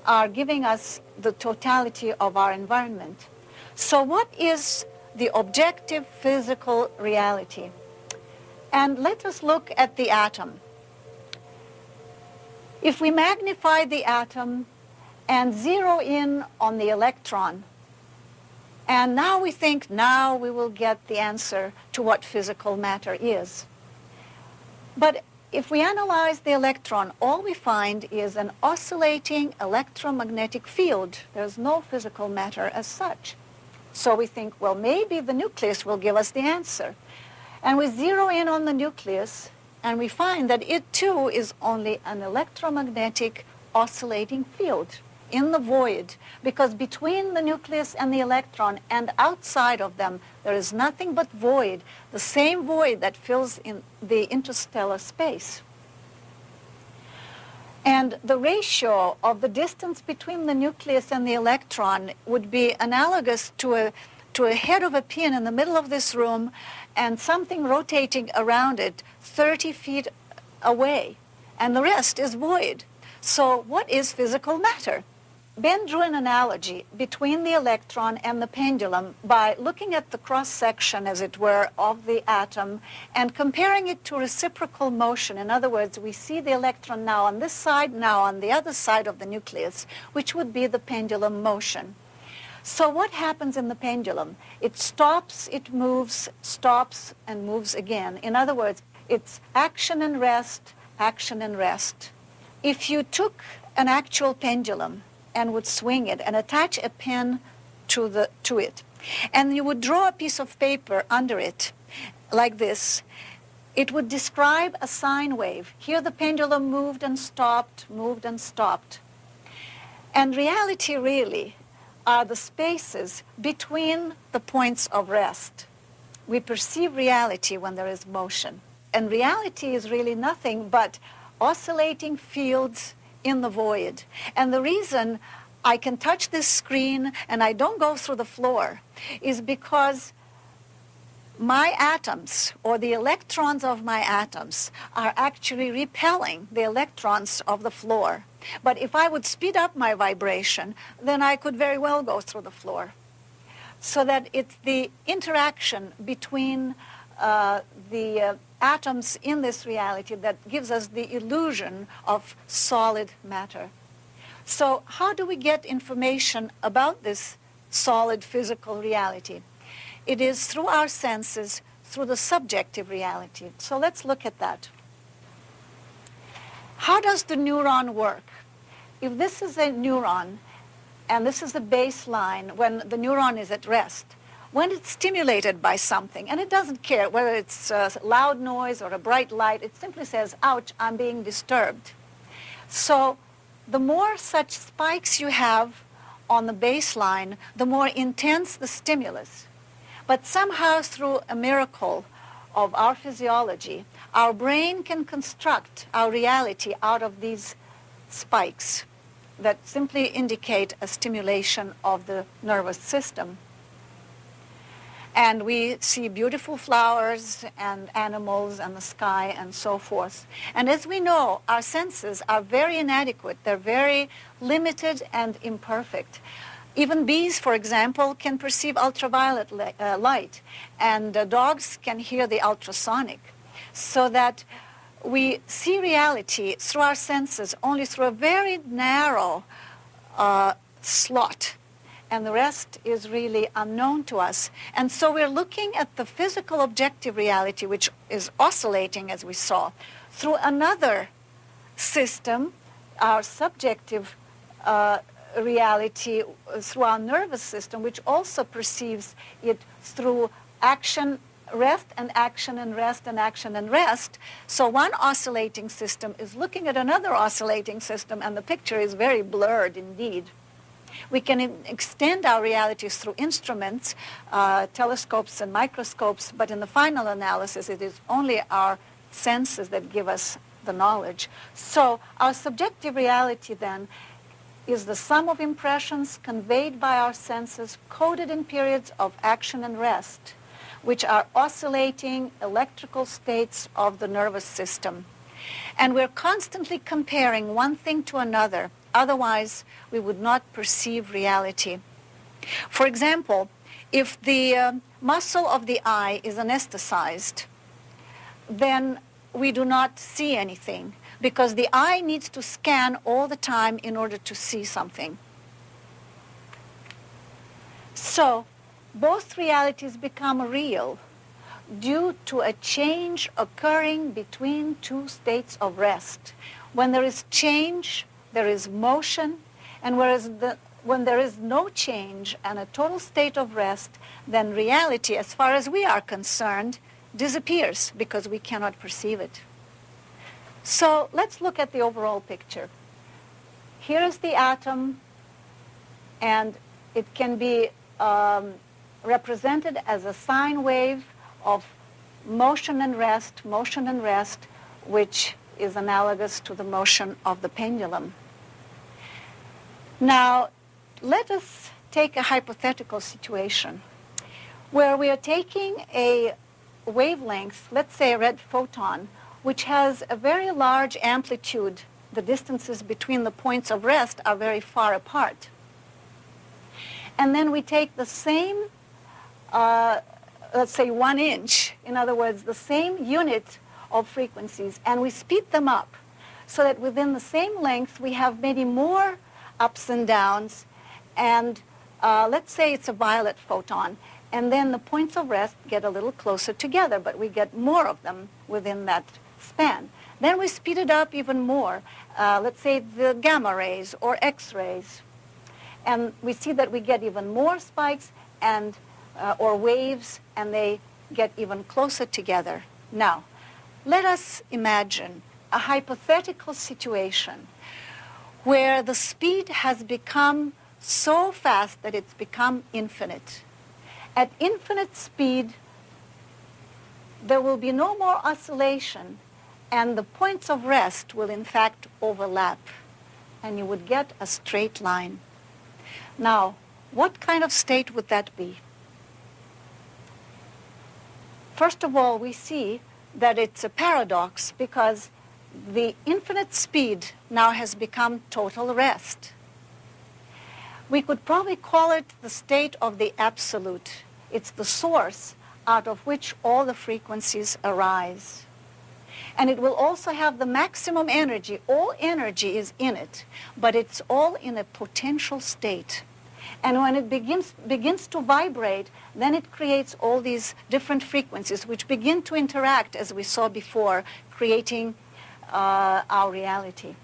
Speaker 3: are giving us the totality of our environment. So what is the objective physical reality? And let us look at the atom. If we magnify the atom and zero in on the electron, and now we think now we will get the answer to what physical matter is. But if we analyze the electron, all we find is an oscillating electromagnetic field. There's no physical matter as such. So we think, well, maybe the nucleus will give us the answer. And we zero in on the nucleus, and we find that it too is only an electromagnetic oscillating field in the void, because between the nucleus and the electron and outside of them, there is nothing but void, the same void that fills in the interstellar space. And the ratio of the distance between the nucleus and the electron would be analogous to a head of a pin in the middle of this room and something rotating around it 30 feet away. And the rest is void. So what is physical matter? Ben drew an analogy between the electron and the pendulum by looking at the cross-section, as it were, of the atom and comparing it to reciprocal motion. In other words, we see the electron now on this side, now on the other side of the nucleus, which would be the pendulum motion. So what happens in the pendulum? It stops, it moves, stops, and moves again. In other words, it's action and rest, action and rest. If you took an actual pendulum and would swing it and attach a pin to it, and you would draw a piece of paper under it like this, it would describe a sine wave. Here the pendulum moved and stopped, moved and stopped. And reality really are the spaces between the points of rest. We perceive reality when there is motion. And reality is really nothing but oscillating fields in the void. And the reason I can touch this screen and I don't go through the floor is because my atoms, or the electrons of my atoms, are actually repelling the electrons of the floor. But if I would speed up my vibration, then I could very well go through the floor. So that it's the interaction between the atoms in this reality that gives us the illusion of solid matter. So how do we get information about this solid physical reality? It is through our senses, through the subjective reality. So let's look at that. How does the neuron work? If this is a neuron, and this is the baseline when the neuron is at rest, when it's stimulated by something, and it doesn't care whether it's a loud noise or a bright light, it simply says, ouch, I'm being disturbed. So the more such spikes you have on the baseline, the more intense the stimulus. But somehow through a miracle of our physiology, our brain can construct our reality out of these spikes that simply indicate a stimulation of the nervous system. And we see beautiful flowers and animals and the sky and so forth. And as we know, our senses are very inadequate. They're very limited and imperfect. Even bees, for example, can perceive ultraviolet light, and dogs can hear the ultrasonic. So that we see reality through our senses only through a very narrow slot. And the rest is really unknown to us. And so we're looking at the physical objective reality, which is oscillating, as we saw, through another system, our subjective reality through our nervous system, which also perceives it through action, rest, and action, and rest, and action, and rest. So one oscillating system is looking at another oscillating system, and the picture is very blurred indeed. We can extend our realities through instruments, telescopes and microscopes, but in the final analysis, it is only our senses that give us the knowledge. So our subjective reality then is the sum of impressions conveyed by our senses, coded in periods of action and rest, which are oscillating electrical states of the nervous system. And we're constantly comparing one thing to another. Otherwise, we would not perceive reality. For example, if the muscle of the eye is anesthetized, then we do not see anything, because the eye needs to scan all the time in order to see something. So both realities become real due to a change occurring between two states of rest. When there is change, there is motion, and when there is no change and a total state of rest, then reality, as far as we are concerned, disappears because we cannot perceive it. So let's look at the overall picture. Here is the atom, and it can be represented as a sine wave of motion and rest, which is analogous to the motion of the pendulum. Now, let us take a hypothetical situation where we are taking a wavelength, let's say a red photon, which has a very large amplitude. The distances between the points of rest are very far apart. And then we take the same, let's say 1 inch, in other words, the same unit of frequencies, and we speed them up so that within the same length we have many more ups and downs, and let's say it's a violet photon, and then the points of rest get a little closer together, but we get more of them within that span. Then we speed it up even more, let's say the gamma rays or X-rays, and we see that we get even more spikes and or waves, and they get even closer together. Now, let us imagine a hypothetical situation where the speed has become so fast that it's become infinite. At infinite speed, there will be no more oscillation, and the points of rest will in fact overlap, and you would get a straight line. Now, what kind of state would that be? First of all, we see that it's a paradox, because the infinite speed now has become total rest. We could probably call it the state of the absolute. It's the source out of which all the frequencies arise. And it will also have the maximum energy. All energy is in it, but it's all in a potential state. And when it begins to vibrate, then it creates all these different frequencies which begin to interact, as we saw before, creating our reality.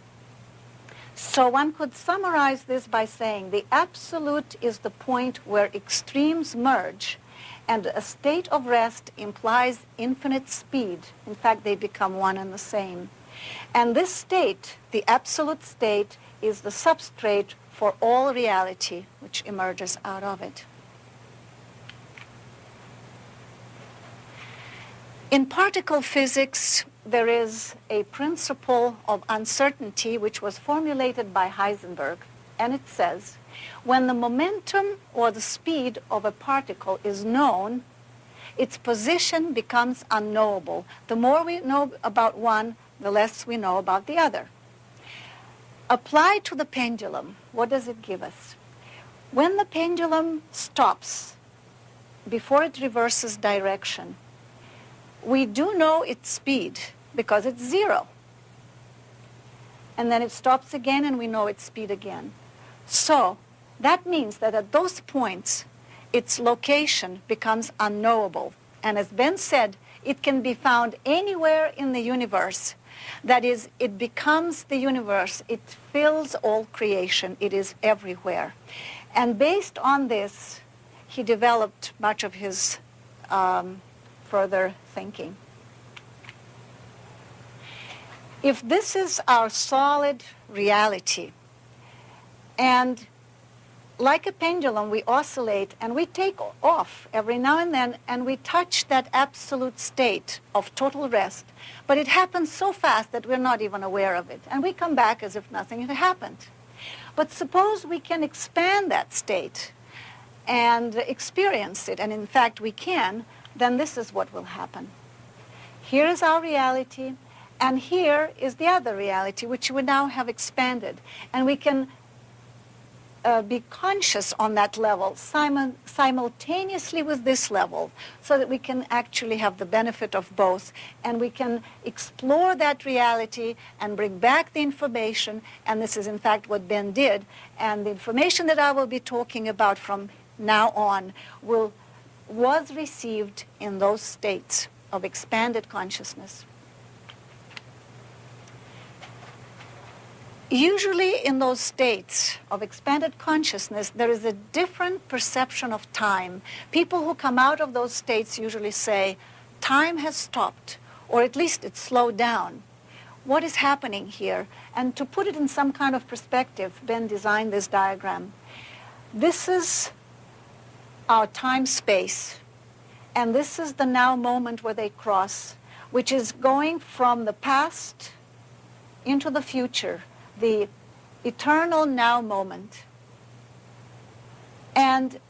Speaker 3: So one could summarize this by saying the absolute is the point where extremes merge, and a state of rest implies infinite speed. In fact, they become one and the same. And this state, the absolute state, is the substrate for all reality which emerges out of it. In particle physics, there is a principle of uncertainty which was formulated by Heisenberg, and it says, when the momentum or the speed of a particle is known, its position becomes unknowable. The more we know about one, the less we know about the other. Applied to the pendulum, what does it give us? When the pendulum stops before it reverses direction, we do know its speed because it's 0. And then it stops again and we know its speed again. So that means that at those points, its location becomes unknowable. And as Ben said, it can be found anywhere in the universe. That is, it becomes the universe. It fills all creation. It is everywhere. And based on this, he developed much of his further thinking. If this is our solid reality, and like a pendulum, we oscillate and we take off every now and then, and we touch that absolute state of total rest. But it happens so fast that we're not even aware of it. And we come back as if nothing had happened. But suppose we can expand that state and experience it, and in fact we can, then this is what will happen. Here is our reality, and here is the other reality, which we now have expanded. And we can be conscious on that level simultaneously with this level, so that we can actually have the benefit of both, and we can explore that reality and bring back the information. And this is in fact what Ben did, and the information that I will be talking about from now on was received in those states of expanded consciousness. Usually in those states of expanded consciousness, there is a different perception of time. People who come out of those states usually say, time has stopped, or at least it's slowed down. What is happening here? And to put it in some kind of perspective, Ben designed this diagram. This is our time-space, and this is the now moment where they cross, which is going from the past into the future, the eternal now moment. And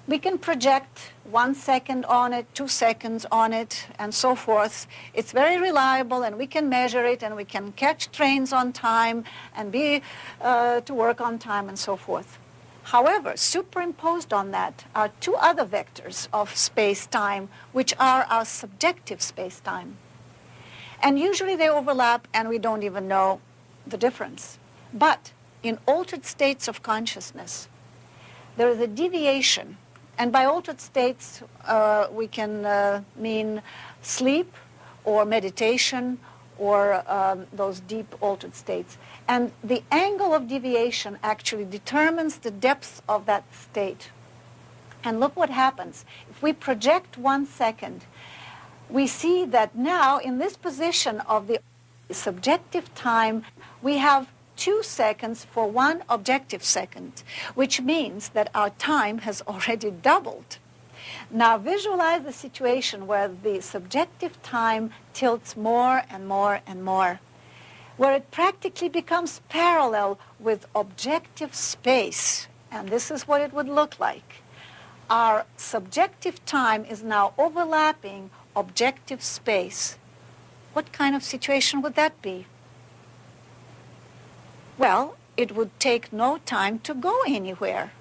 Speaker 3: we can project 1 second on it, 2 seconds on it, and so forth. It's very reliable, and we can measure it, and we can catch trains on time and be to work on time and so forth. However, superimposed on that are 2 other vectors of space-time, which are our subjective space-time. And usually they overlap, and we don't even know the difference. But in altered states of consciousness, there is a deviation. And by altered states, we can mean sleep or meditation or those deep altered states. And the angle of deviation actually determines the depth of that state. And look what happens. If we project 1 second, we see that now in this position of the subjective time, we have 2 seconds for 1 objective second, which means that our time has already doubled. Now visualize the situation where the subjective time tilts more and more and more, where it practically becomes parallel with objective space. And this is what it would look like. Our subjective time is now overlapping objective space. What kind of situation would that be? Well, it would take no time to go anywhere,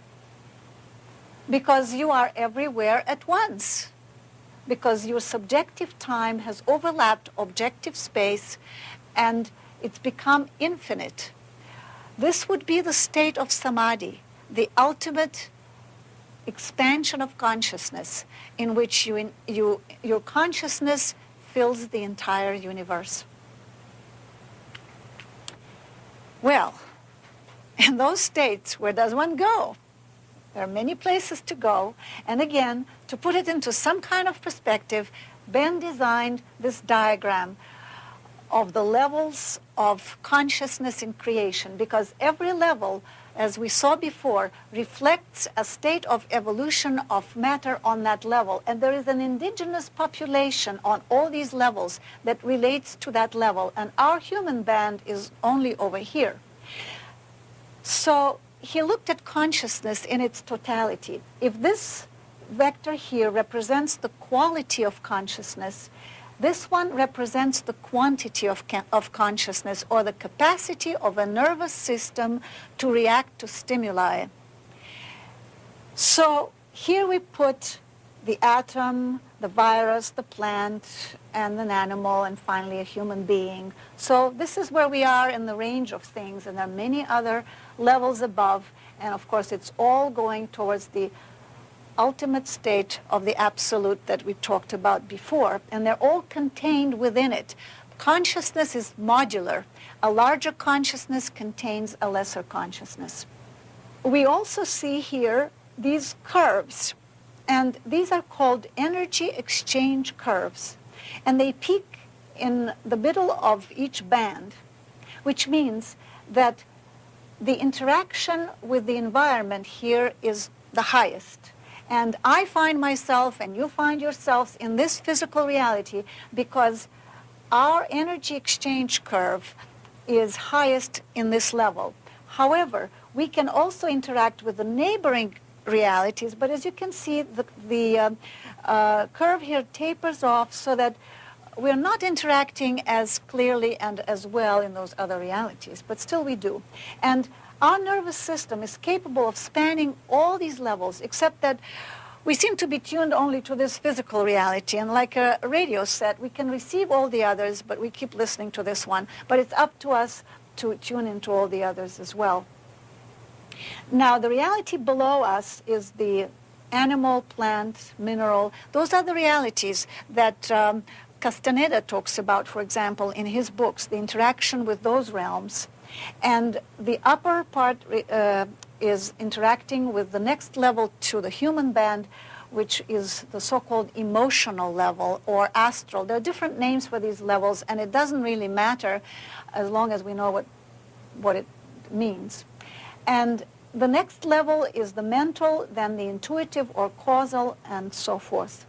Speaker 3: because you are everywhere at once. because your subjective time has overlapped objective space and it's become infinite. This would be the state of samadhi, the ultimate expansion of consciousness, in which your consciousness fills the entire universe. Well, in those states, where does one go? There are many places to go. And again, to put it into some kind of perspective, Ben designed this diagram of the levels of consciousness in creation, because every level, as we saw before, reflects a state of evolution of matter on that level. And there is an indigenous population on all these levels that relates to that level. And our human band is only over here. So he looked at consciousness in its totality. If this vector here represents the quality of consciousness, this one represents the quantity of consciousness, or the capacity of a nervous system to react to stimuli. So here we put the atom, the virus, the plant, and an animal, and finally a human being. So this is where we are in the range of things, and there are many other levels above, and of course it's all going towards the ultimate state of the absolute that we talked about before, and they're all contained within it. Consciousness is modular. A larger consciousness contains a lesser consciousness. We also see here these curves, and these are called energy exchange curves, and they peak in the middle of each band, which means that the interaction with the environment here is the highest. And I find myself, and you find yourselves, in this physical reality because our energy exchange curve is highest in this level. However, we can also interact with the neighboring realities, but as you can see, the curve here tapers off so that we're not interacting as clearly and as well in those other realities, but still we do. And our nervous system is capable of spanning all these levels, except that we seem to be tuned only to this physical reality. And like a radio set, we can receive all the others, but we keep listening to this one. But it's up to us to tune into all the others as well. Now, the reality below us is the animal, plant, mineral. Those are the realities that Castaneda talks about, for example, in his books, the interaction with those realms. And the upper part is interacting with the next level to the human band, which is the so-called emotional level or astral. There are different names for these levels, and it doesn't really matter as long as we know what it means. And the next level is the mental, then the intuitive or causal, and so forth.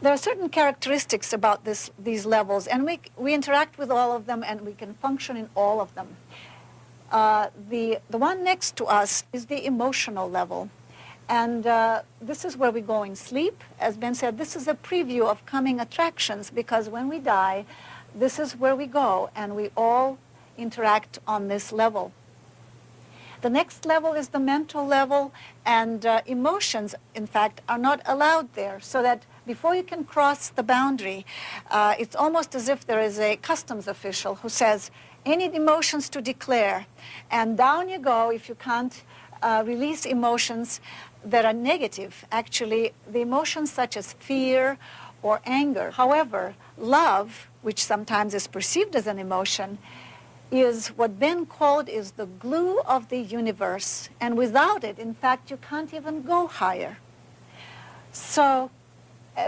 Speaker 3: There are certain characteristics about these levels, and we interact with all of them, and we can function in all of them. The one next to us is the emotional level, and this is where we go in sleep. As Ben said, this is a preview of coming attractions, because when we die, this is where we go, and we all interact on this level. The next level is the mental level, and emotions, in fact, are not allowed there, so that before you can cross the boundary, it's almost as if there is a customs official who says, any emotions to declare, and down you go if you can't release emotions that are negative. Actually, the emotions such as fear or anger. However, love, which sometimes is perceived as an emotion, is what Ben called is the glue of the universe. And without it, in fact, you can't even go higher. So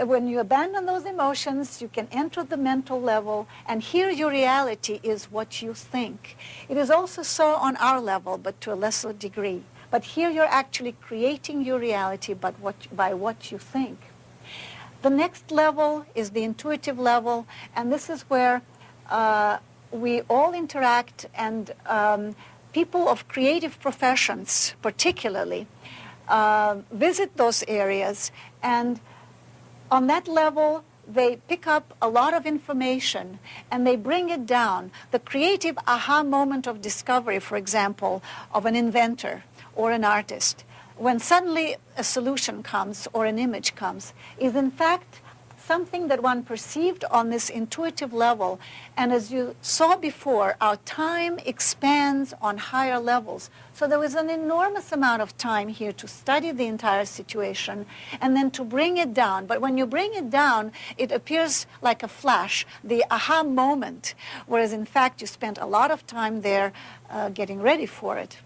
Speaker 3: when you abandon those emotions, you can enter the mental level, and here your reality is what you think. It is also so on our level, but to a lesser degree. But here you're actually creating your reality by what you think. The next level is the intuitive level, and this is where we all interact, and people of creative professions particularly visit those areas, and on that level they pick up a lot of information and they bring it down. The creative aha moment of discovery, for example, of an inventor or an artist, when suddenly a solution comes or an image comes, is in fact something that one perceived on this intuitive level. And as you saw before, our time expands on higher levels. So there was an enormous amount of time here to study the entire situation and then to bring it down. But when you bring it down, it appears like a flash, the aha moment, whereas in fact you spent a lot of time there getting ready for it.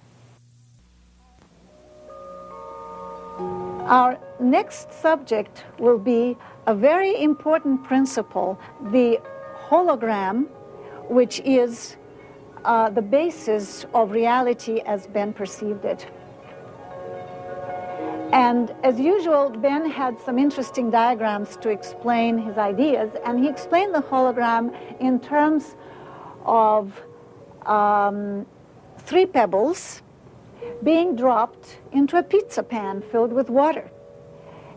Speaker 3: Our next subject will be a very important principle, the hologram, which is the basis of reality as Ben perceived it. And as usual, Ben had some interesting diagrams to explain his ideas, and he explained the hologram in terms of 3 pebbles being dropped into a pizza pan filled with water.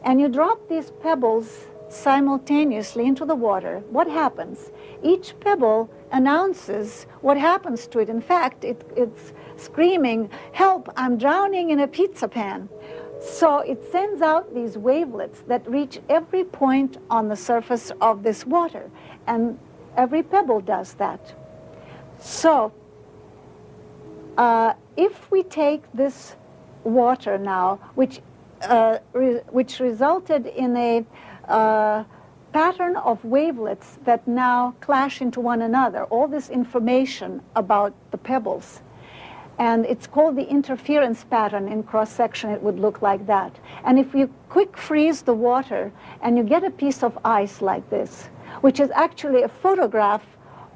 Speaker 3: And you drop these pebbles simultaneously into the water. What happens? Each pebble announces what happens to it. In fact, it's screaming, "Help, I'm drowning in a pizza pan." So it sends out these wavelets that reach every point on the surface of this water. And every pebble does that. So if we take this water now, which resulted in a pattern of wavelets that now clash into one another, all this information about the pebbles. And it's called the interference pattern. In cross-section, it would look like that. And if you quick freeze the water and you get a piece of ice like this, which is actually a photograph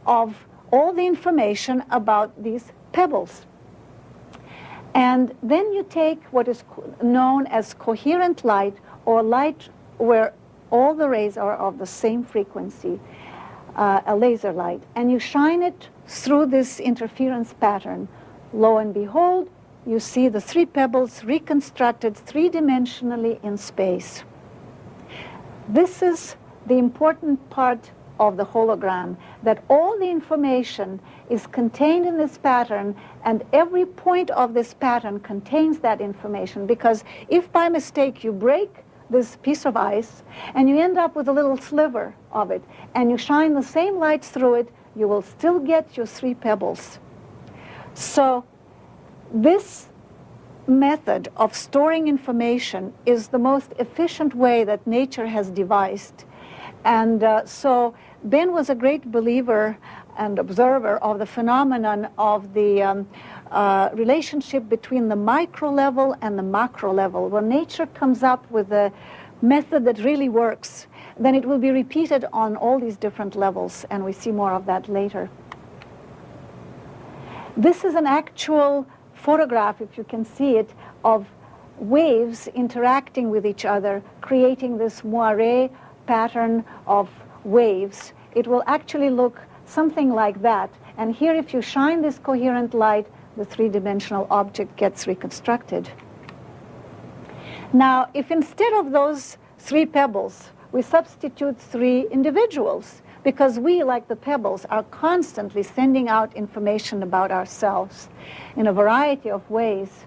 Speaker 3: of all the information about these pebbles. And then you take what is known as coherent light, or light where all the rays are of the same frequency, a laser light, and you shine it through this interference pattern. Lo and behold, you see the 3 pebbles reconstructed 3-dimensionally in space. This is the important part of the hologram, that all the information is contained in this pattern, and every point of this pattern contains that information, because if by mistake you break this piece of ice and you end up with a little sliver of it and you shine the same light through it, you will still get your 3 pebbles. So this method of storing information is the most efficient way that nature has devised. And so Ben was a great believer and observer of the phenomenon of the relationship between the micro level and the macro level. When nature comes up with a method that really works, then it will be repeated on all these different levels, and we see more of that later. This is an actual photograph, if you can see it, of waves interacting with each other, creating this moire pattern of waves. It will actually look something like that. And here, if you shine this coherent light, the 3-dimensional object gets reconstructed. Now, if instead of those 3 pebbles, we substitute 3 individuals, because we, like the pebbles, are constantly sending out information about ourselves in a variety of ways.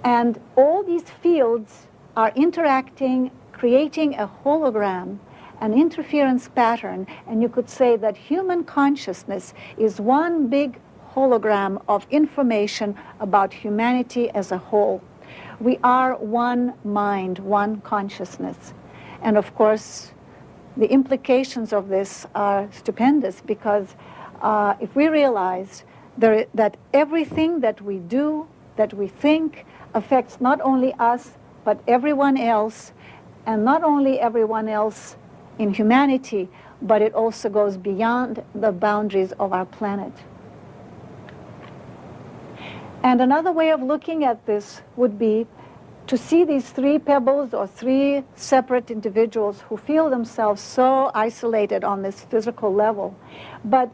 Speaker 3: And all these fields are interacting, creating a hologram, an interference pattern, and you could say that human consciousness is one big hologram of information about humanity as a whole. We are one mind, one consciousness. And of course, the implications of this are stupendous, because if we realize that everything that we do, that we think, affects not only us, but everyone else, and not only everyone else in humanity, but it also goes beyond the boundaries of our planet. And another way of looking at this would be to see these 3 pebbles, or 3 separate individuals who feel themselves so isolated on this physical level. But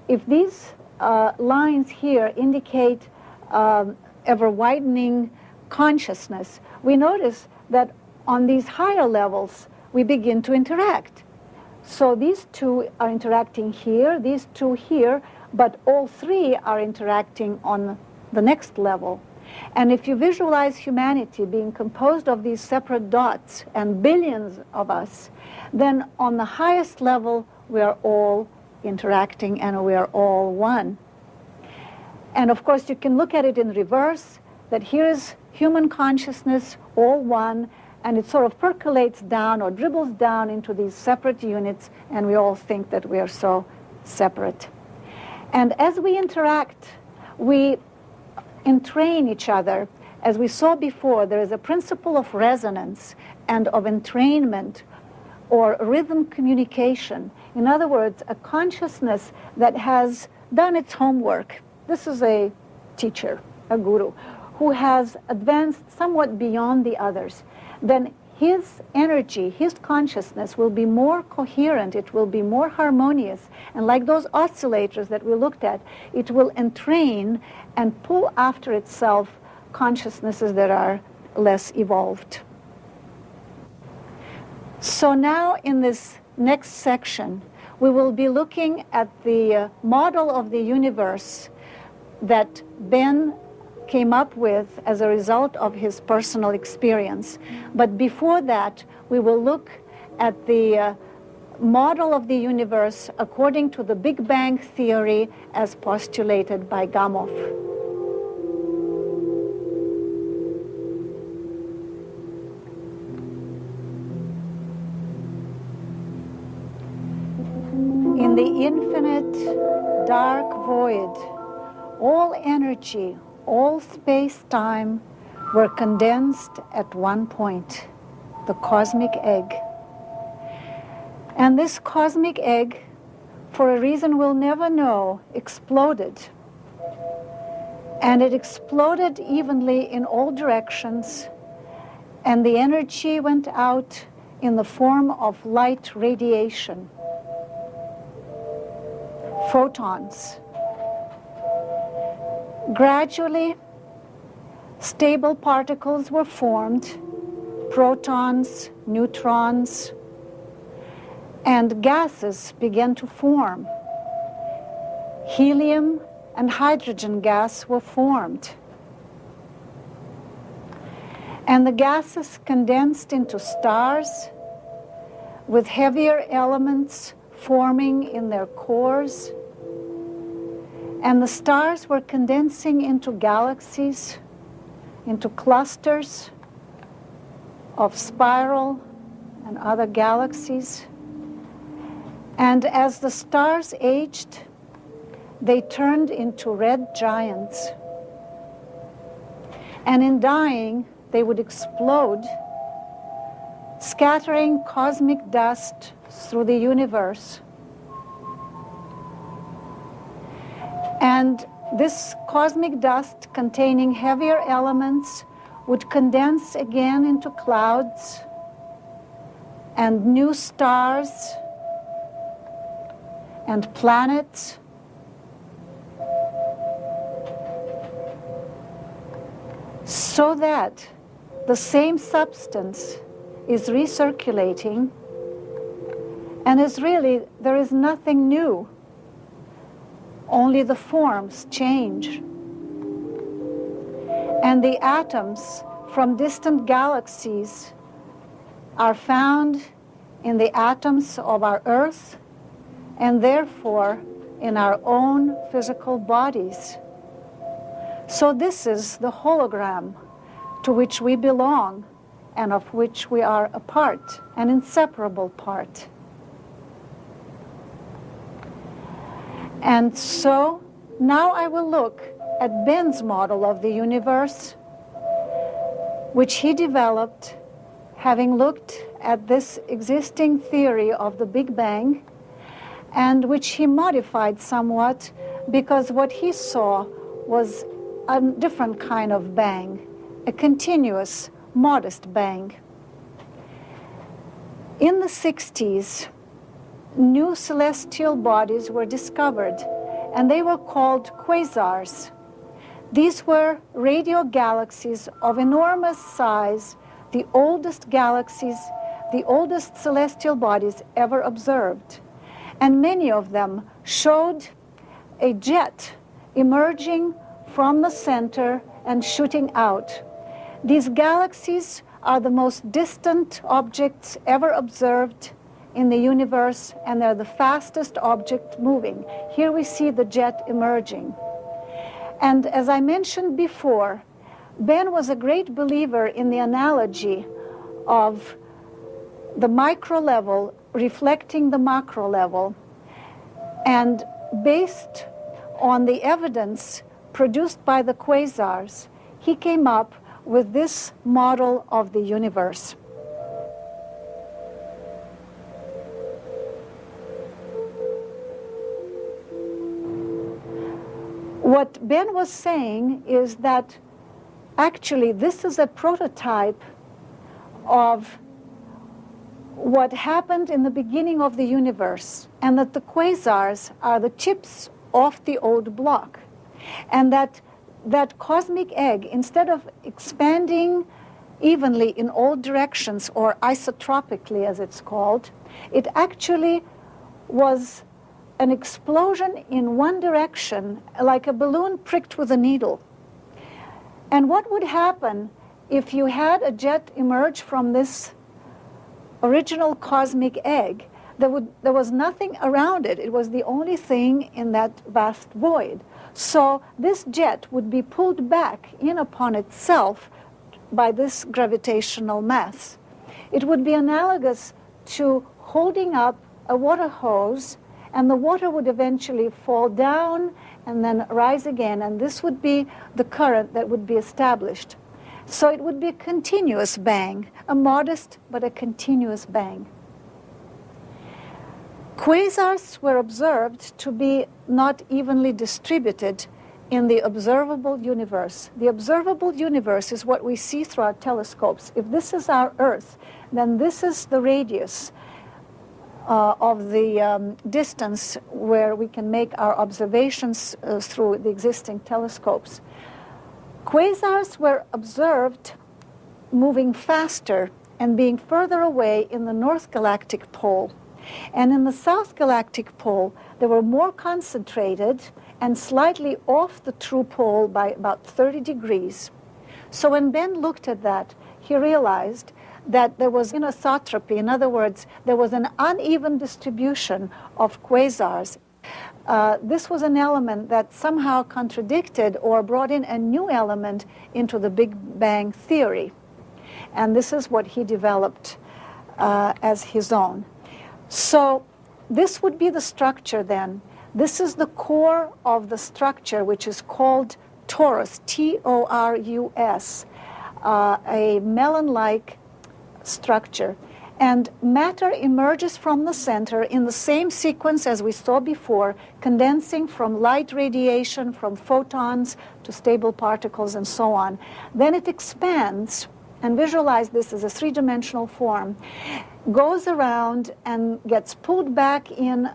Speaker 3: if these lines here indicate ever-widening consciousness, we notice that on these higher levels, we begin to interact. So these 2 are interacting here, these 2 here, but all 3 are interacting on the next level. And if you visualize humanity being composed of these separate dots and billions of us, then on the highest level, we are all interacting and we are all one. And of course, you can look at it in reverse, that here is human consciousness, all one, and it sort of percolates down or dribbles down into these separate units, and we all think that we are so separate. And as we interact, we entrain each other. As we saw before, there is a principle of resonance and of entrainment or rhythm communication. In other words, a consciousness that has done its homework. This is a teacher, a guru, who has advanced somewhat beyond the others. Then his energy, his consciousness will be more coherent, it will be more harmonious, and like those oscillators that we looked at, it will entrain and pull after itself consciousnesses that are less evolved. So now in this next section, we will be looking at the model of the universe that Ben came up with as a result of his personal experience. But before that, we will look at the model of the universe according to the Big Bang theory as postulated by Gamow. In the infinite dark void, all energy, all space-time were condensed at one point, the cosmic egg. And this cosmic egg, for a reason we'll never know, exploded. And it exploded evenly in all directions, and the energy went out in the form of light radiation, photons. Gradually, stable particles were formed, protons, neutrons, and gases began to form. Helium and hydrogen gas were formed. And the gases condensed into stars with heavier elements forming in their cores. And the stars were condensing into galaxies, into clusters of spiral and other galaxies. And as the stars aged, they turned into red giants. And in dying, they would explode, scattering cosmic dust through the universe. And this cosmic dust containing heavier elements would condense again into clouds and new stars and planets. So that the same substance is recirculating, and is really, there is nothing new. Only the forms change. And the atoms from distant galaxies are found in the atoms of our Earth, and therefore in our own physical bodies. So this is the hologram to which we belong and of which we are a part, an inseparable part. And so now I will look at Ben's model of the universe, which he developed having looked at this existing theory of the Big Bang, and which he modified somewhat because what he saw was a different kind of bang, a continuous, modest bang. In the 60s, new celestial bodies were discovered, and they were called quasars. These were radio galaxies of enormous size, the oldest galaxies, the oldest celestial bodies ever observed. And many of them showed a jet emerging from the center and shooting out. These galaxies are the most distant objects ever observed in the universe, and they're the fastest object moving. Here we see the jet emerging. And as I mentioned before, Ben was a great believer in the analogy of the micro level reflecting the macro level. And based on the evidence produced by the quasars, he came up with this model of the universe. What Ben was saying is that actually this is a prototype of what happened in the beginning of the universe, and that the quasars are the chips off the old block, and that cosmic egg, instead of expanding evenly in all directions, or isotropically as it's called, it actually was an explosion in one direction, like a balloon pricked with a needle. And what would happen if you had a jet emerge from this original cosmic egg? There was nothing around it. It was the only thing in that vast void. So this jet would be pulled back in upon itself by this gravitational mass. It would be analogous to holding up a water hose, and the water would eventually fall down and then rise again, and this would be the current that would be established. So it would be a continuous bang, a modest but a continuous bang. Quasars were observed to be not evenly distributed in the observable universe. The observable universe is what we see through our telescopes. If this is our Earth, then this is the radius of the distance where we can make our observations through the existing telescopes. Quasars were observed moving faster and being further away in the north galactic pole. And in the south galactic pole, they were more concentrated and slightly off the true pole by about 30 degrees. So when Ben looked at that, he realized that there was anisotropy. In other words, there was an uneven distribution of quasars. This was an element that somehow contradicted or brought in a new element into the Big Bang theory. And this is what he developed as his own. So this would be the structure then. This is the core of the structure, which is called torus, T-O-R-U-S, a melon-like structure. And matter emerges from the center in the same sequence as we saw before, condensing from light radiation, from photons to stable particles and so on. Then it expands, and visualize this as a three-dimensional form, goes around and gets pulled back in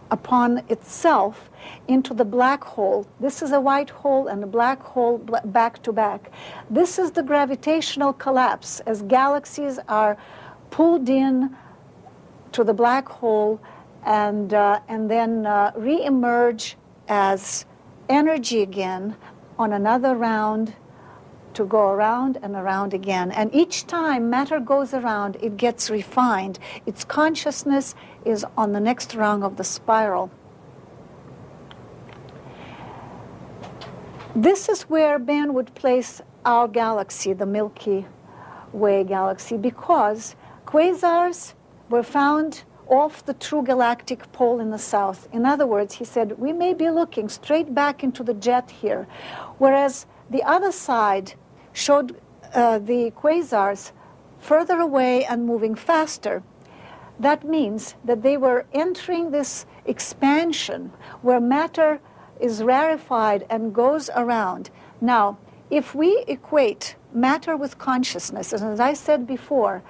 Speaker 3: upon itself into the black hole. This is a white hole and a black hole back to back. This is the gravitational collapse as galaxies are pulled in to the black hole and then re-emerge as energy again on another round to go around and around again. And each time matter goes around, it gets refined. Its consciousness is on the next rung of the spiral. This is where Ben would place our galaxy, the Milky Way galaxy, because quasars were found off the true galactic pole in the south. In other words, he said, we may be looking straight back into the jet here, whereas the other side showed the quasars further away and moving faster. That means that they were entering this expansion where matter is rarefied and goes around. Now, if we equate matter with consciousness, and as I said before,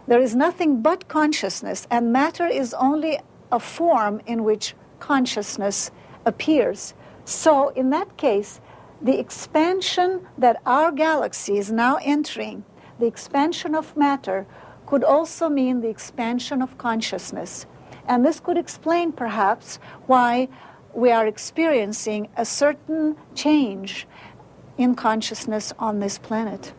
Speaker 3: there is nothing but consciousness, and matter is only a form in which consciousness appears. So in that case, the expansion that our galaxy is now entering, the expansion of matter, could also mean the expansion of consciousness. And this could explain perhaps why we are experiencing a certain change in consciousness on this planet.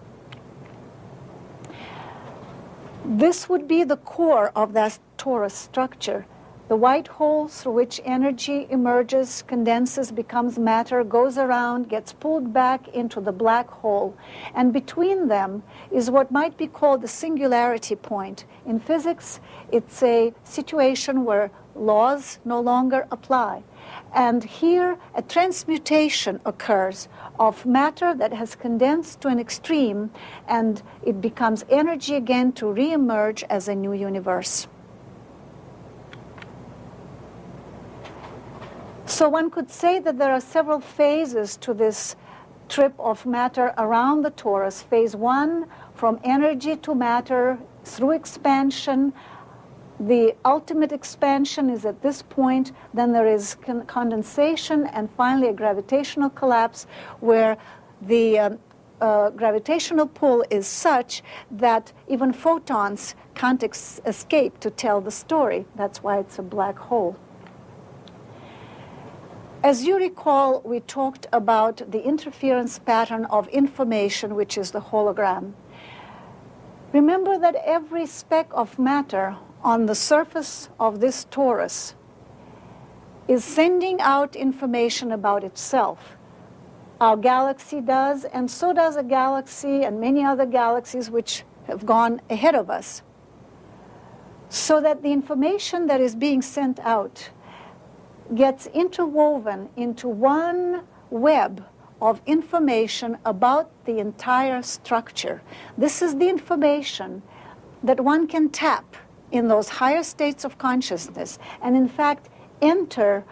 Speaker 3: This would be the core of that torus structure. The white hole through which energy emerges, condenses, becomes matter, goes around, gets pulled back into the black hole. And between them is what might be called the singularity point. In physics, it's a situation where laws no longer apply. And here, a transmutation occurs of matter that has condensed to an extreme, and it becomes energy again to re-emerge as a new universe. So one could say that there are several phases to this trip of matter around the torus. Phase one, from energy to matter through expansion. The ultimate expansion is at this point. Then there is condensation, and finally a gravitational collapse where the gravitational pull is such that even photons can't escape to tell the story. That's why it's a black hole. As you recall, we talked about the interference pattern of information, which is the hologram. Remember that every speck of matter on the surface of this torus is sending out information about itself. Our galaxy does, and so does a galaxy and many other galaxies which have gone ahead of us. So that the information that is being sent out gets interwoven into one web of information about the entire structure. This is the information that one can tap in those higher states of consciousness and in fact enter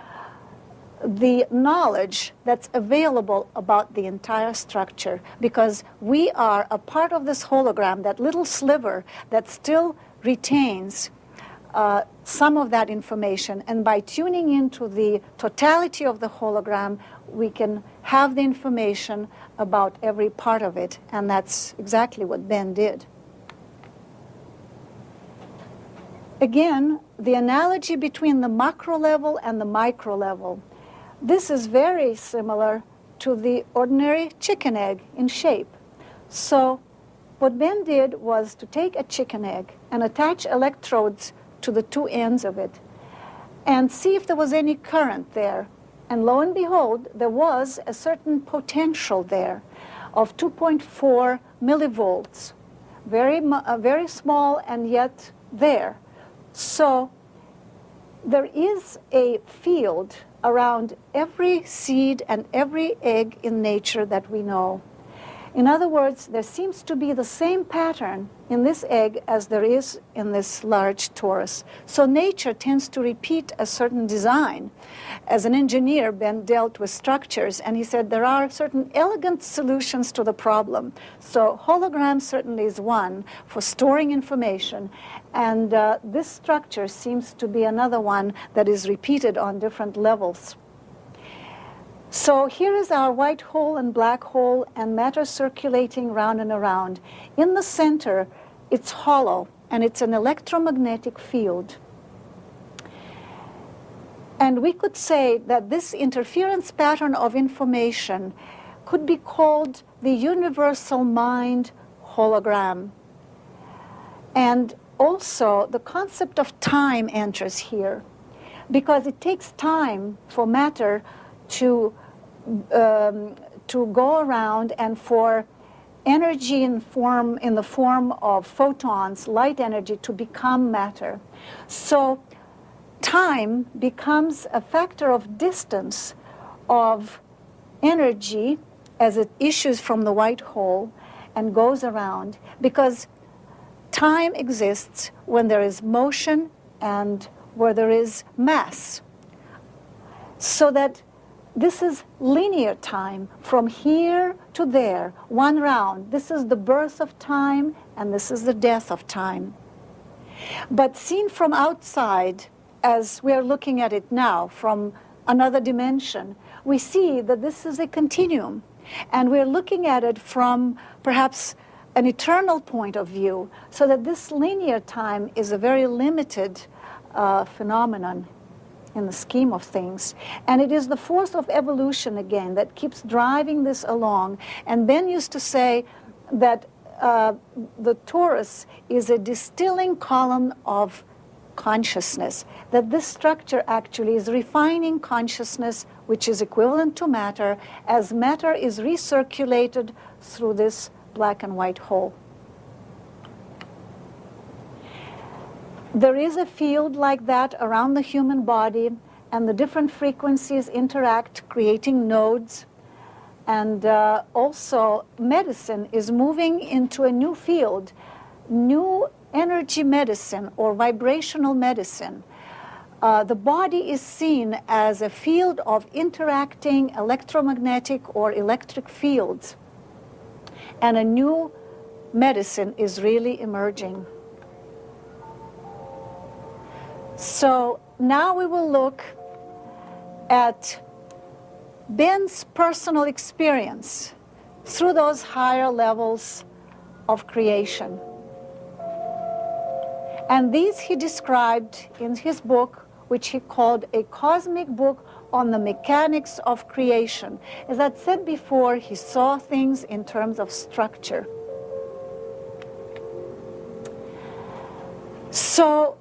Speaker 3: the knowledge that's available about the entire structure, because we are a part of this hologram, that little sliver that still retains some of that information, and by tuning into the totality of the hologram, we can have the information about every part of it, and that's exactly what Ben did. Again, the analogy between the macro level and the micro level. This is very similar to the ordinary chicken egg in shape. So what Ben did was to take a chicken egg and attach electrodes to the two ends of it and see if there was any current there. And lo and behold, there was a certain potential there of 2.4 millivolts, very small and yet there. So there is a field around every seed and every egg in nature that we know. In other words, there seems to be the same pattern in this egg as there is in this large torus. So nature tends to repeat a certain design. As an engineer, Ben dealt with structures, and he said there are certain elegant solutions to the problem. So hologram certainly is one for storing information, and this structure seems to be another one that is repeated on different levels. So here is our white hole and black hole and matter circulating round and around. In the center, it's hollow, and it's an electromagnetic field. And we could say that this interference pattern of information could be called the universal mind hologram. And also, the concept of time enters here, because it takes time for matter to go around and for energy in the form of photons, light energy, to become matter. So time becomes a factor of distance of energy as it issues from the white hole and goes around, because time exists when there is motion and where there is mass. So that this is linear time from here to there, one round. This is the birth of time, and this is the death of time. But seen from outside, as we are looking at it now, from another dimension, we see that this is a continuum, and we're looking at it from perhaps an eternal point of view, so that this linear time is a very limited phenomenon in the scheme of things. And it is the force of evolution, again, that keeps driving this along. And Ben used to say that the torus is a distilling column of consciousness, that this structure actually is refining consciousness, which is equivalent to matter, as matter is recirculated through this black and white hole. There is a field like that around the human body, and the different frequencies interact, creating nodes. And also, medicine is moving into a new field, new energy medicine or vibrational medicine. The body is seen as a field of interacting electromagnetic or electric fields. And a new medicine is really emerging. So now we will look at Ben's personal experience through those higher levels of creation. And these he described in his book, which he called A Cosmic Book on the Mechanics of Creation. As I said before, he saw things in terms of structure. So,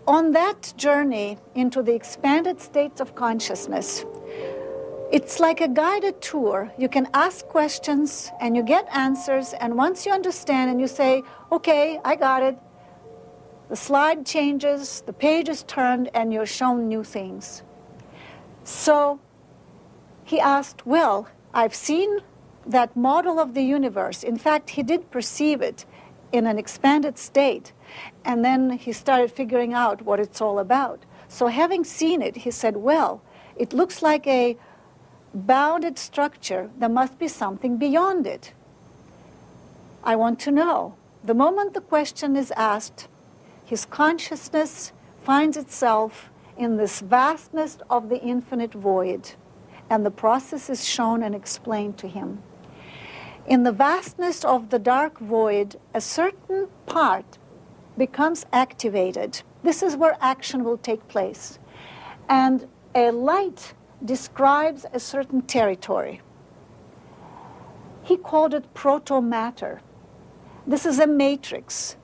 Speaker 3: on that journey into the expanded states of consciousness, it's like a guided tour. You can ask questions and you get answers, and once you understand and you say, okay, I got it, the slide changes, the page is turned, and you're shown new things. So he asked, well, I've seen that model of the universe. In fact, he did perceive it in an expanded state. And then he started figuring out what it's all about. So having seen it, he said, well, it looks like a bounded structure. There must be something beyond it. I want to know. The moment the question is asked, his consciousness finds itself in this vastness of the infinite void, and the process is shown and explained to him. In the vastness of the dark void, a certain part becomes activated. This is where action will take place. And a light describes a certain territory. He called it proto-matter. This is a matrix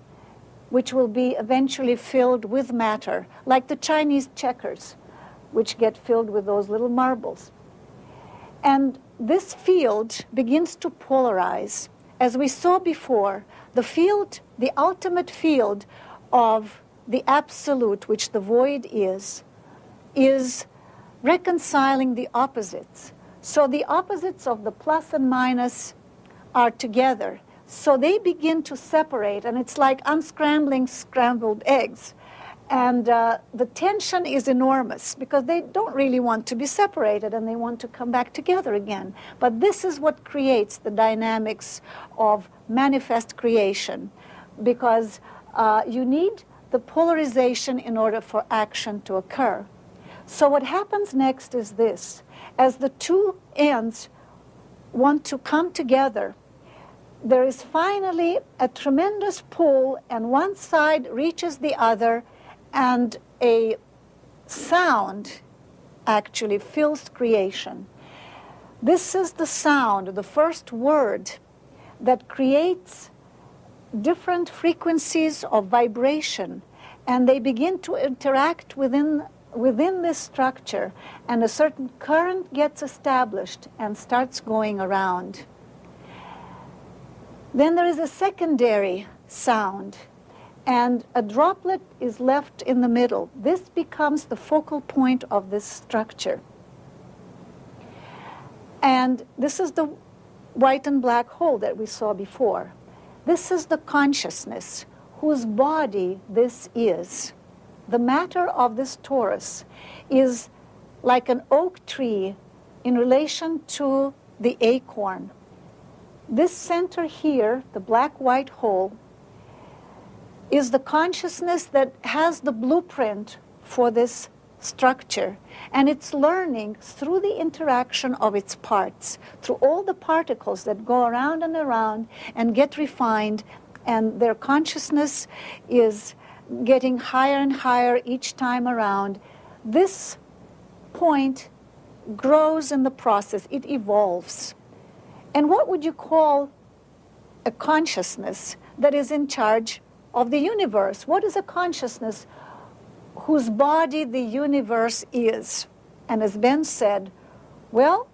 Speaker 3: which will be eventually filled with matter, like the Chinese checkers, which get filled with those little marbles. And this field begins to polarize. As we saw before, the field, the ultimate field of the absolute, which the void is reconciling the opposites. So the opposites of the plus and minus are together. So they begin to separate, and it's like unscrambling scrambled eggs. And the tension is enormous because they don't really want to be separated and they want to come back together again. But this is what creates the dynamics of manifest creation, because you need the polarization in order for action to occur. So what happens next is this. As the two ends want to come together, there is finally a tremendous pull, and one side reaches the other, and a sound actually fills creation. This is the sound, the first word, that creates different frequencies of vibration, and they begin to interact within this structure, and a certain current gets established and starts going around. Then there is a secondary sound, and a droplet is left in the middle. This becomes the focal point of this structure. And this is the white and black hole that we saw before. This is the consciousness whose body this is. The matter of this torus is like an oak tree in relation to the acorn. This center here, the black-white hole, is the consciousness that has the blueprint for this structure. And it's learning through the interaction of its parts, through all the particles that go around and get refined, and their consciousness is getting higher and higher each time around. this point grows in the process. It evolves. And what would you call a consciousness that is in charge of the universe? What is a consciousness whose body the universe is? And as Ben said, well,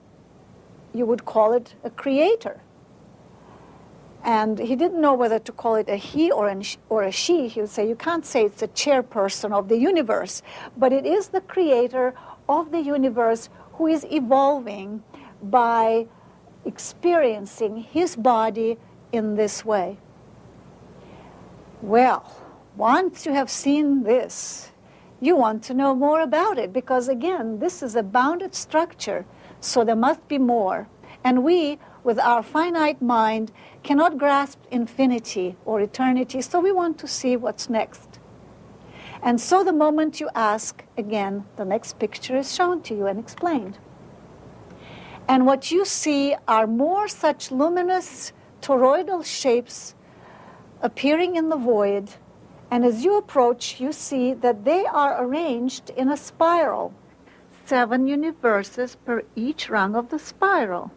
Speaker 3: you would call it a creator. And he didn't know whether to call it a he or a she. He would say, you can't say it's a chairperson of the universe, but it is the creator of the universe who is evolving by experiencing his body in this way. Well, once you have seen this, you want to know more about it, because again, this is a bounded structure, so there must be more. And we, with our finite mind, cannot grasp infinity or eternity, so we want to see what's next. And so the moment you ask, again, the next picture is shown to you and explained. And what you see are more such luminous toroidal shapes appearing in the void, and as you approach, you see that they are arranged in a spiral, 7 universes per each rung of the spiral.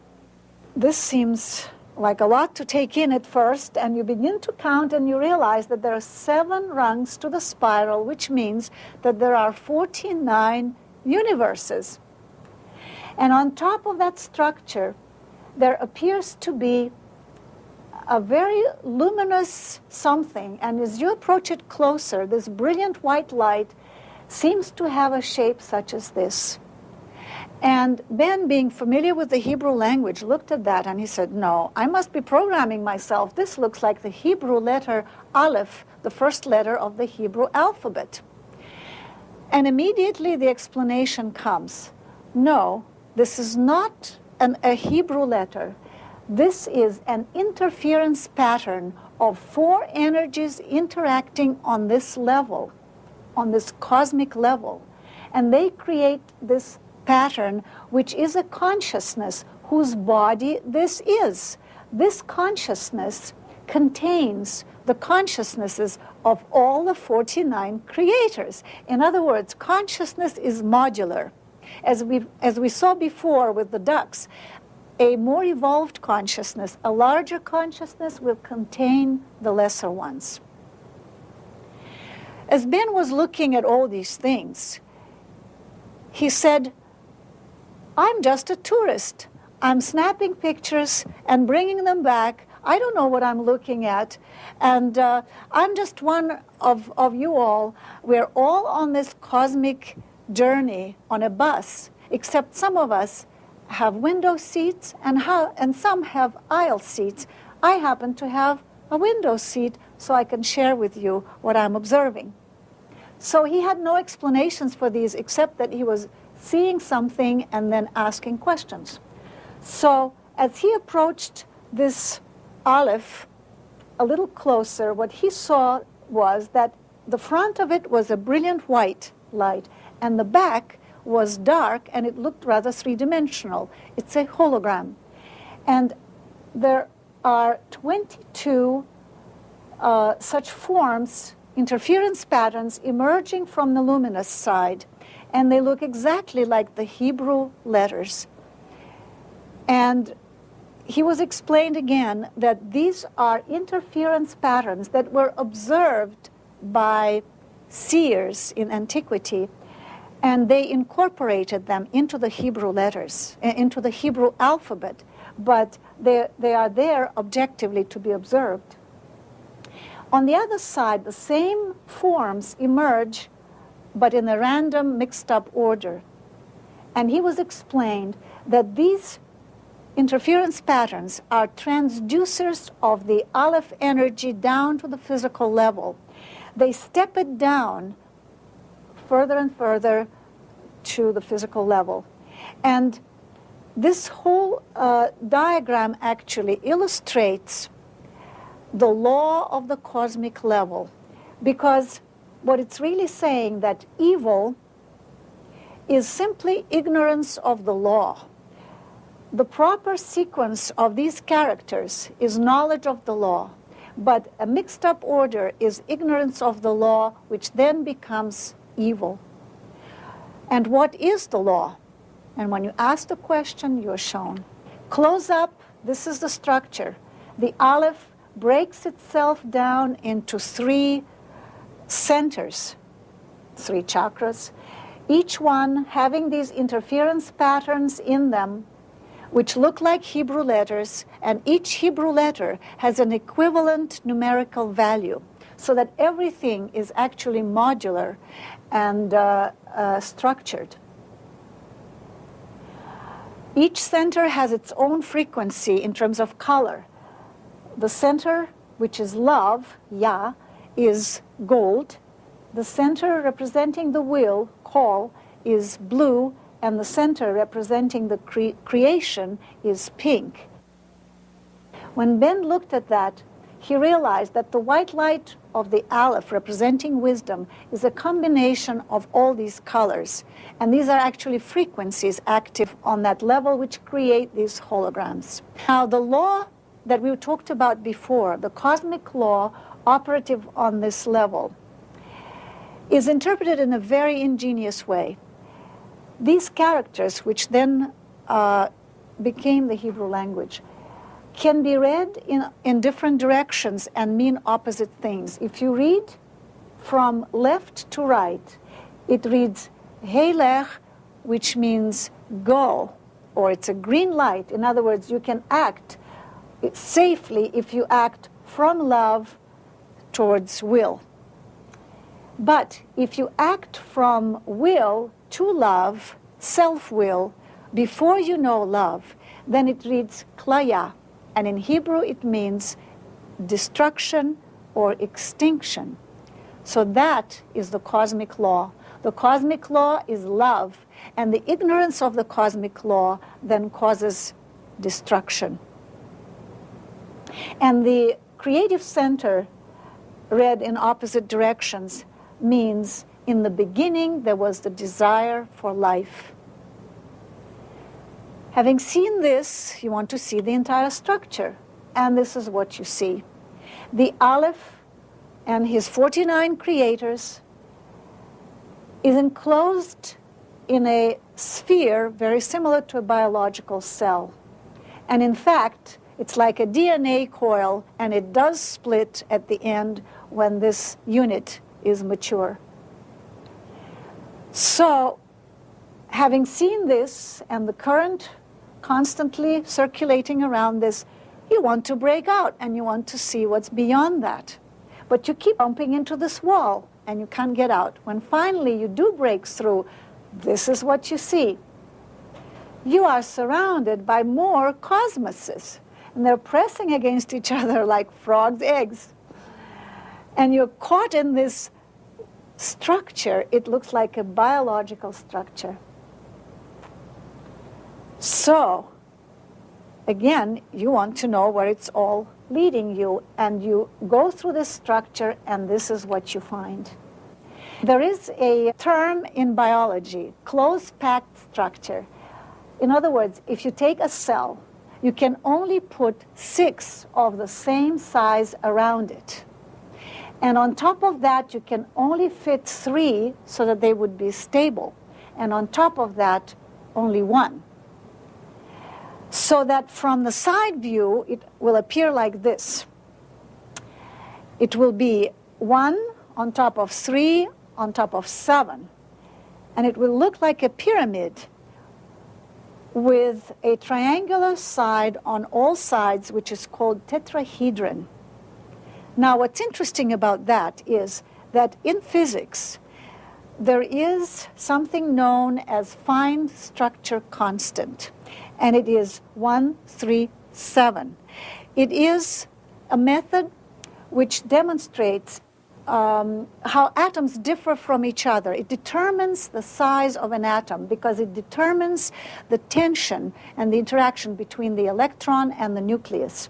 Speaker 3: This seems like a lot to take in at first, and you begin to count and you realize that there are 7 rungs to the spiral, which means that there are 49 universes. And on top of that structure, there appears to be a very luminous something, and as you approach it closer, this brilliant white light seems to have a shape such as this. And Ben, being familiar with the Hebrew language, looked at that and he said, no, I must be programming myself. This looks like the Hebrew letter Aleph, the first letter of the Hebrew alphabet. And immediately the explanation comes. No, this is not a Hebrew letter. This is an interference pattern of 4 energies interacting on this level, on this cosmic level. And they create this pattern, which is a consciousness whose body this is. This consciousness contains the consciousnesses of all the 49 creators. In other words, consciousness is modular. As we saw before with the ducks, a more evolved consciousness, a larger consciousness, will contain the lesser ones. As Ben was looking at all these things, he said, I'm just a tourist. I'm snapping pictures and bringing them back. I don't know what I'm looking at. And I'm just one of you all. We're all on this cosmic journey on a bus, except some of us have window seats and some have aisle seats. I happen to have a window seat, so I can share with you what I'm observing. So he had no explanations for these except that he was seeing something and then asking questions. So as he approached this Aleph a little closer, what he saw was that the front of it was a brilliant white light, and the back was dark, and it looked rather three-dimensional. It's a hologram. And there are 22 such forms, interference patterns, emerging from the luminous side, and they look exactly like the Hebrew letters. And he was explained again that these are interference patterns that were observed by seers in antiquity, and they incorporated them into the Hebrew letters, into the Hebrew alphabet, but they are there objectively to be observed. On the other side, the same forms emerge, but in a random, mixed-up order. And he was explained that these interference patterns are transducers of the Aleph energy down to the physical level. They step it down further and further to the physical level. And this whole diagram actually illustrates the law of the cosmic level, because what it's really saying that evil is simply ignorance of the law. The proper sequence of these characters is knowledge of the law, but a mixed-up order is ignorance of the law, which then becomes evil. And what is the law? And when you ask the question, you're shown. Close up, this is the structure. The aleph breaks itself down into 3 centers, 3 chakras, each one having these interference patterns in them, which look like Hebrew letters, and each Hebrew letter has an equivalent numerical value, so that everything is actually modular and structured. Each center has its own frequency in terms of color. The center, which is love, Ya, is gold. The center representing the will, Kol, is blue, and the center representing the creation is pink. When Ben looked at that, he realized that the white light of the aleph representing wisdom is a combination of all these colors. And these are actually frequencies active on that level which create these holograms. Now, the law that we talked about before, the cosmic law operative on this level, is interpreted in a very ingenious way. These characters, which then became the Hebrew language, can be read in different directions and mean opposite things. If you read from left to right, it reads Heilech, which means go, or it's a green light. In other words, you can act safely if you act from love towards will. But if you act from will to love, self-will, before you know love, then it reads klaya. And in Hebrew, it means destruction or extinction. So that is the cosmic law. The cosmic law is love, and the ignorance of the cosmic law then causes destruction. And the creative center, read in opposite directions, means in the beginning there was the desire for life. Having seen this, you want to see the entire structure, and this is what you see. The aleph and his 49 creators is enclosed in a sphere very similar to a biological cell. And in fact, it's like a DNA coil, and it does split at the end when this unit is mature. So, having seen this and the current constantly circulating around this, you want to break out and you want to see what's beyond that. But you keep bumping into this wall and you can't get out. When finally you do break through, this is what you see. You are surrounded by more cosmoses, and they're pressing against each other like frogs' eggs. And you're caught in this structure. It looks like a biological structure. So, again, you want to know where it's all leading you, and you go through this structure, and this is what you find. There is a term in biology, close-packed structure. In other words, if you take a cell, you can only put 6 of the same size around it. And on top of that, you can only fit 3 so that they would be stable. And on top of that, only 1. So that from the side view, it will appear like this. It will be 1 on top of 3 on top of 7. And it will look like a pyramid with a triangular side on all sides, which is called tetrahedron. Now, what's interesting about that is that in physics, there is something known as fine structure constant, and it is 137. It is a method which demonstrates how atoms differ from each other. It determines the size of an atom because it determines the tension and the interaction between the electron and the nucleus.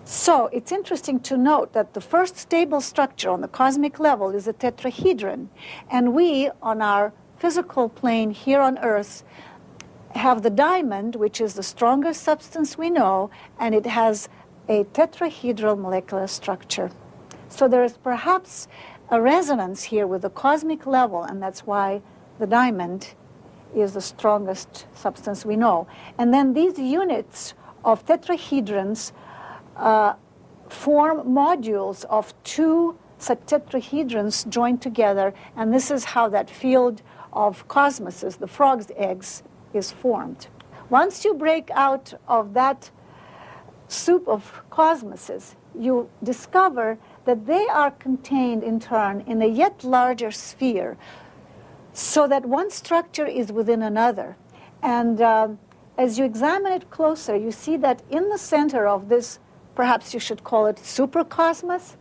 Speaker 3: So it's interesting to note that the first stable structure on the cosmic level is a tetrahedron, and we, on our physical plane here on Earth, have the diamond, which is the strongest substance we know, and it has a tetrahedral molecular structure. So there is perhaps a resonance here with the cosmic level, and that's why the diamond, is the strongest substance we know. And then these units of tetrahedrons form modules of two such tetrahedrons joined together, and this is how that field of cosmoses, the frog's eggs, is formed. Once you break out of that soup of cosmoses, you discover that they are contained in turn in a yet larger sphere, so that one structure is within another. And as you examine it closer, you see that in the center of this, perhaps you should call it supercosmos,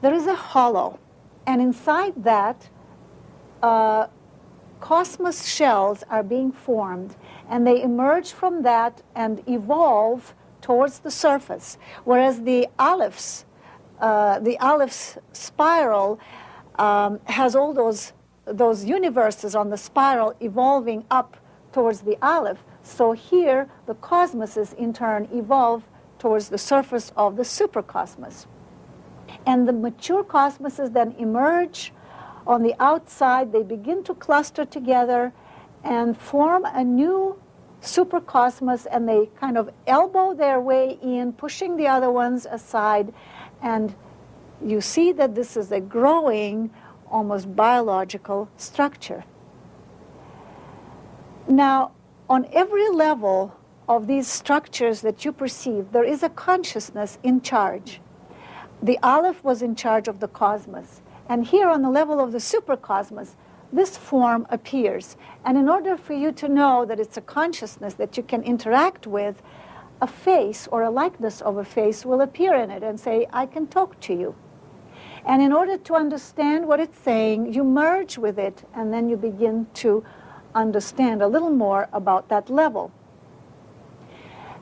Speaker 3: there is a hollow. And inside that, cosmos shells are being formed, and they emerge from that and evolve towards the surface. Whereas the Aleph's spiral has all those universes on the spiral evolving up towards the Aleph. So here, the cosmoses in turn evolve towards the surface of the supercosmos. And the mature cosmoses then emerge on the outside. They begin to cluster together and form a new supercosmos, and they kind of elbow their way in, pushing the other ones aside. And you see that this is a growing, almost biological structure. Now, on every level of these structures that you perceive, there is a consciousness in charge. The Aleph was in charge of the cosmos. And here on the level of the supercosmos, this form appears. And in order for you to know that it's a consciousness that you can interact with, a face or a likeness of a face will appear in it and say, I can talk to you. And in order to understand what it's saying, you merge with it, and then you begin to understand a little more about that level.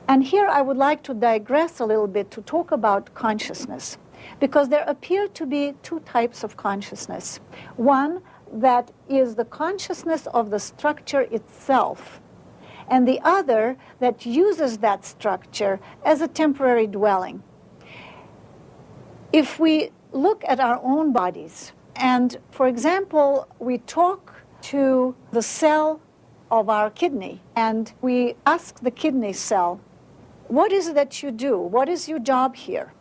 Speaker 3: And here I would like to digress a little bit to talk about consciousness, because there appear to be two types of consciousness. One that is the consciousness of the structure itself, and the other that uses that structure as a temporary dwelling. If we look at our own bodies, and for example, we talk to the cell of our kidney, and we ask the kidney cell, what is it that you do? What is your job here?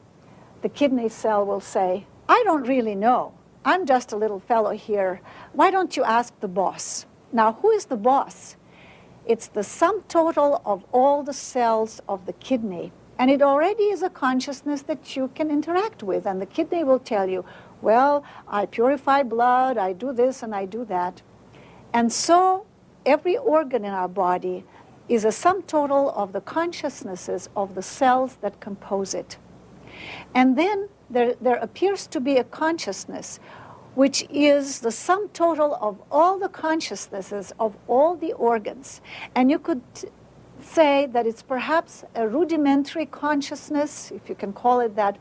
Speaker 3: The kidney cell will say, I don't really know. I'm just a little fellow here. Why don't you ask the boss? Now, who is the boss? It's the sum total of all the cells of the kidney. And it already is a consciousness that you can interact with. And the kidney will tell you, well, I purify blood, I do this and I do that. And so every organ in our body is a sum total of the consciousnesses of the cells that compose it. And then there appears to be a consciousness which is the sum total of all the consciousnesses of all the organs. And you could say that it's perhaps a rudimentary consciousness, if you can call it that,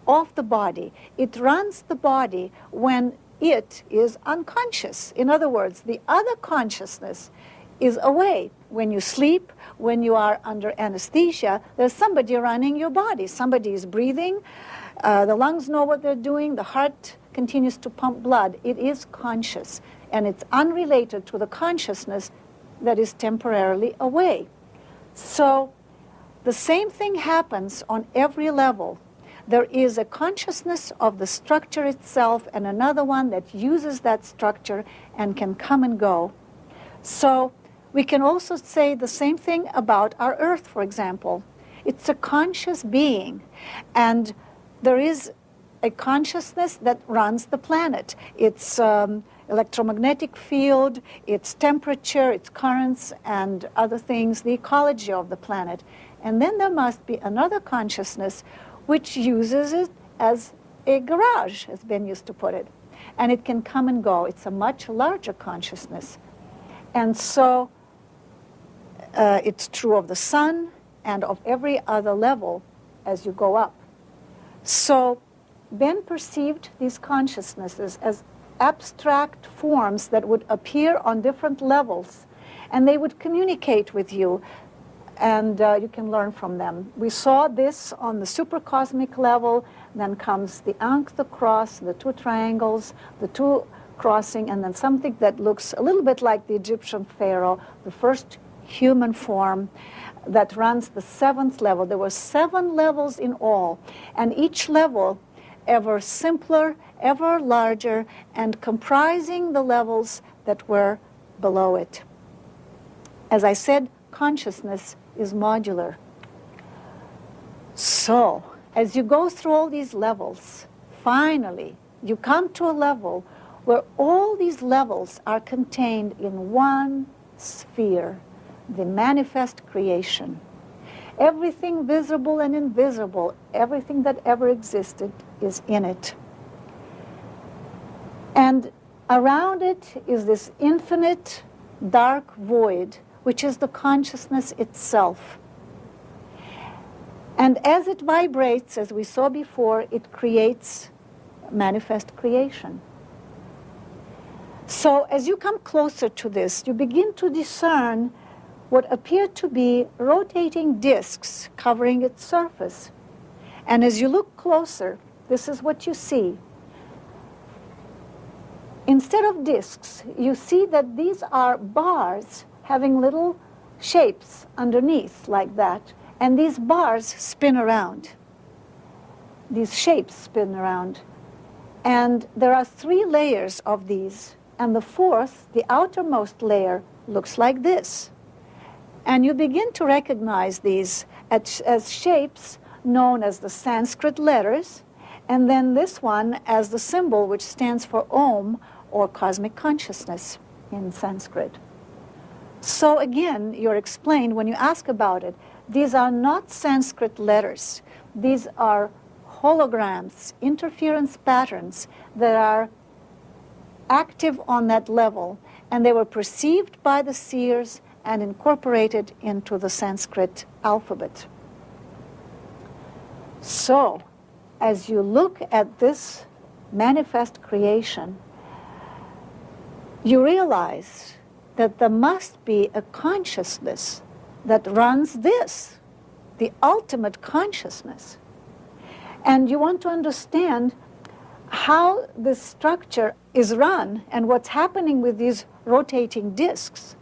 Speaker 3: of the body. It runs the body when it is unconscious. In other words, the other consciousness is away. When you sleep, when you are under anesthesia, there's somebody running your body. Somebody is breathing. The lungs know what they're doing. The heart continues to pump blood. It is conscious, and it's unrelated to the consciousness that is temporarily away. So the same thing happens on every level. There is a consciousness of the structure itself and another one that uses that structure and can come and go. So we can also say the same thing about our Earth, for example. It's a conscious being, and there is a consciousness that runs the planet. Its electromagnetic field, its temperature, its currents, and other things, the ecology of the planet. And then there must be another consciousness which uses it as a garage, as Ben used to put it. And it can come and go. It's a much larger consciousness. And so it's true of the sun and of every other level as you go up. So Ben perceived these consciousnesses as abstract forms that would appear on different levels, and they would communicate with you, and you can learn from them. We saw this on the supercosmic level. Then comes the Ankh, the cross, the two triangles, the two crossing, and then something that looks a little bit like the Egyptian pharaoh, the first human form that runs the 7th level. There were 7 levels in all, and each level ever simpler, ever larger, and comprising the levels that were below it. As I said, consciousness is modular. So, as you go through all these levels, finally, you come to a level where all these levels are contained in one sphere, the manifest creation. Everything visible and invisible, everything that ever existed is in it. And around it is this infinite dark void, which is the consciousness itself. And as it vibrates, as we saw before, it creates manifest creation. So as you come closer to this, you begin to discern what appear to be rotating disks covering its surface. And as you look closer, this is what you see. Instead of disks, you see that these are bars having little shapes underneath like that. And these bars spin around. These shapes spin around. And there are 3 layers of these. And the 4th, the outermost layer, looks like this. And you begin to recognize these as shapes known as the Sanskrit letters, and then this one as the symbol which stands for Om, or cosmic consciousness in Sanskrit. So again, you're explained when you ask about it, these are not Sanskrit letters. These are holograms, interference patterns that are active on that level, and they were perceived by the seers and incorporated into the Sanskrit alphabet. So, as you look at this manifest creation, you realize that there must be a consciousness that runs this, the ultimate consciousness. And you want to understand how this structure is run and what's happening with these rotating disks.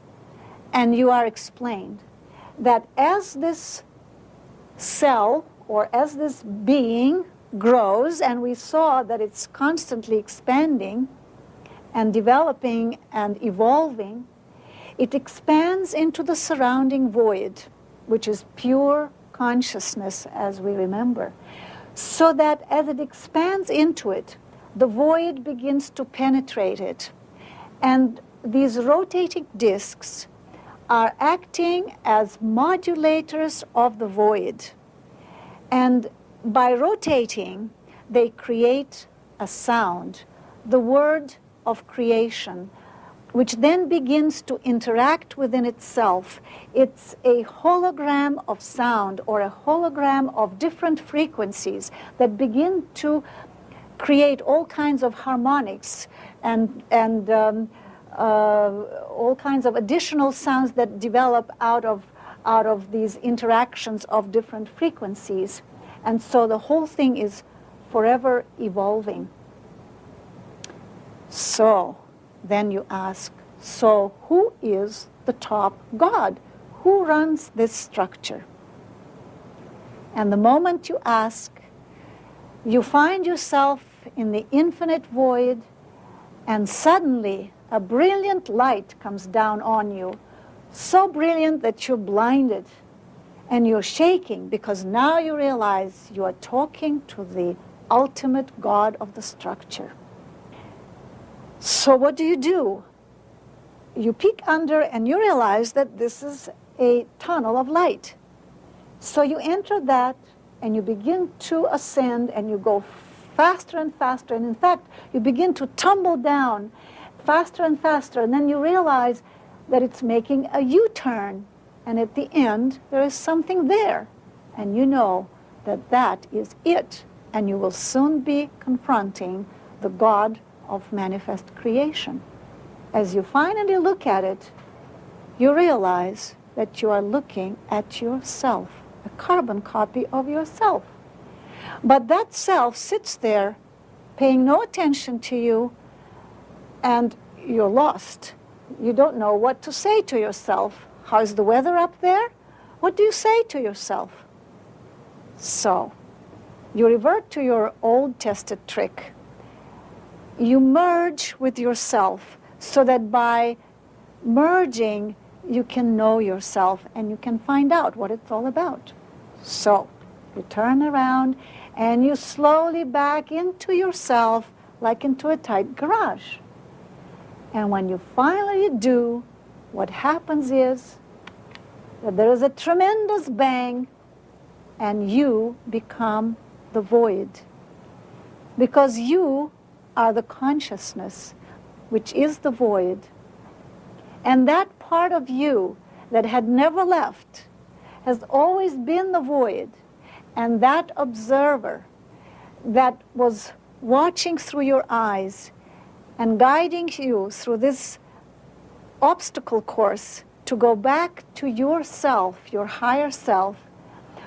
Speaker 3: And you are explained that as this cell or as this being grows, and we saw that it's constantly expanding and developing and evolving, it expands into the surrounding void, which is pure consciousness, as we remember. So that as it expands into it, the void begins to penetrate it. And these rotating disks are acting as modulators of the void. And by rotating, they create a sound, the word of creation, which then begins to interact within itself. It's a hologram of sound, or a hologram of different frequencies that begin to create all kinds of harmonics and all kinds of additional sounds that develop out of these interactions of different frequencies. And so the whole thing is forever evolving. So then you ask, so who is the top God? Who runs this structure? And the moment you ask, you find yourself in the infinite void, and suddenly a brilliant light comes down on you, so brilliant that you're blinded and you're shaking, because now you realize you are talking to the ultimate God of the structure. So what do? You peek under and you realize that this is a tunnel of light. So you enter that and you begin to ascend, and you go faster and faster, and in fact you begin to tumble down faster and faster, and then you realize that it's making a U-turn, and at the end there is something there, and you know that that is it, and you will soon be confronting the God of manifest creation. As you finally look at it, you realize that you are looking at yourself, a carbon copy of yourself. But that self sits there paying no attention to you and you're lost. You don't know what to say to yourself. How's the weather up there? What do you say to yourself? So, you revert to your old tested trick. You merge with yourself so that by merging, you can know yourself and you can find out what it's all about. So, you turn around and you slowly back into yourself like into a tight garage. And when you finally do, what happens is that there is a tremendous bang and you become the void. Because you are the consciousness, which is the void. And that part of you that had never left has always been the void. And that observer that was watching through your eyes and guiding you through this obstacle course to go back to yourself, your higher self,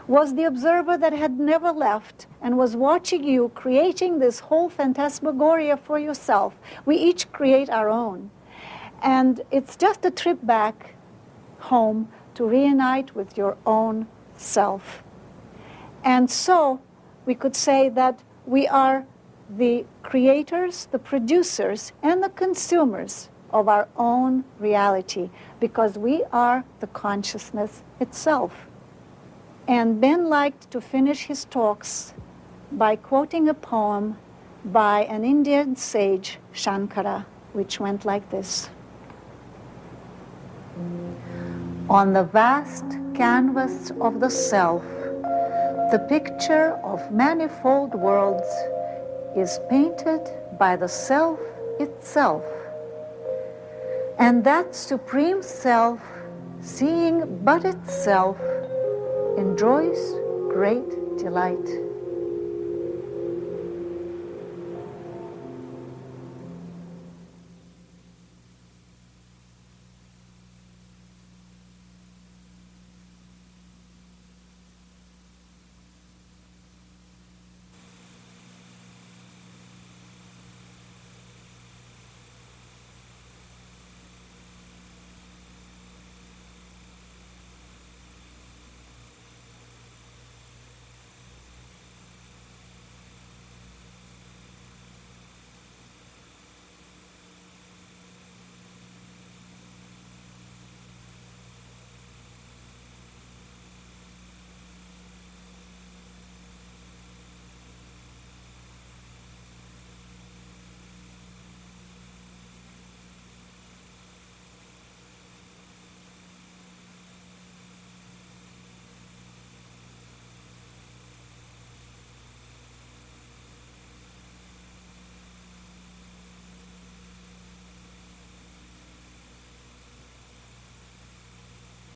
Speaker 3: was the observer that had never left and was watching you creating this whole phantasmagoria for yourself. We each create our own. And it's just a trip back home to reunite with your own self. And so we could say that we are the creators, the producers, and the consumers of our own reality because we are the consciousness itself. And Ben liked to finish his talks by quoting a poem by an Indian sage, Shankara, which went like this. On the vast canvas of the self, the picture of manifold worlds is painted by the self itself. And that supreme self, seeing but itself, enjoys great delight.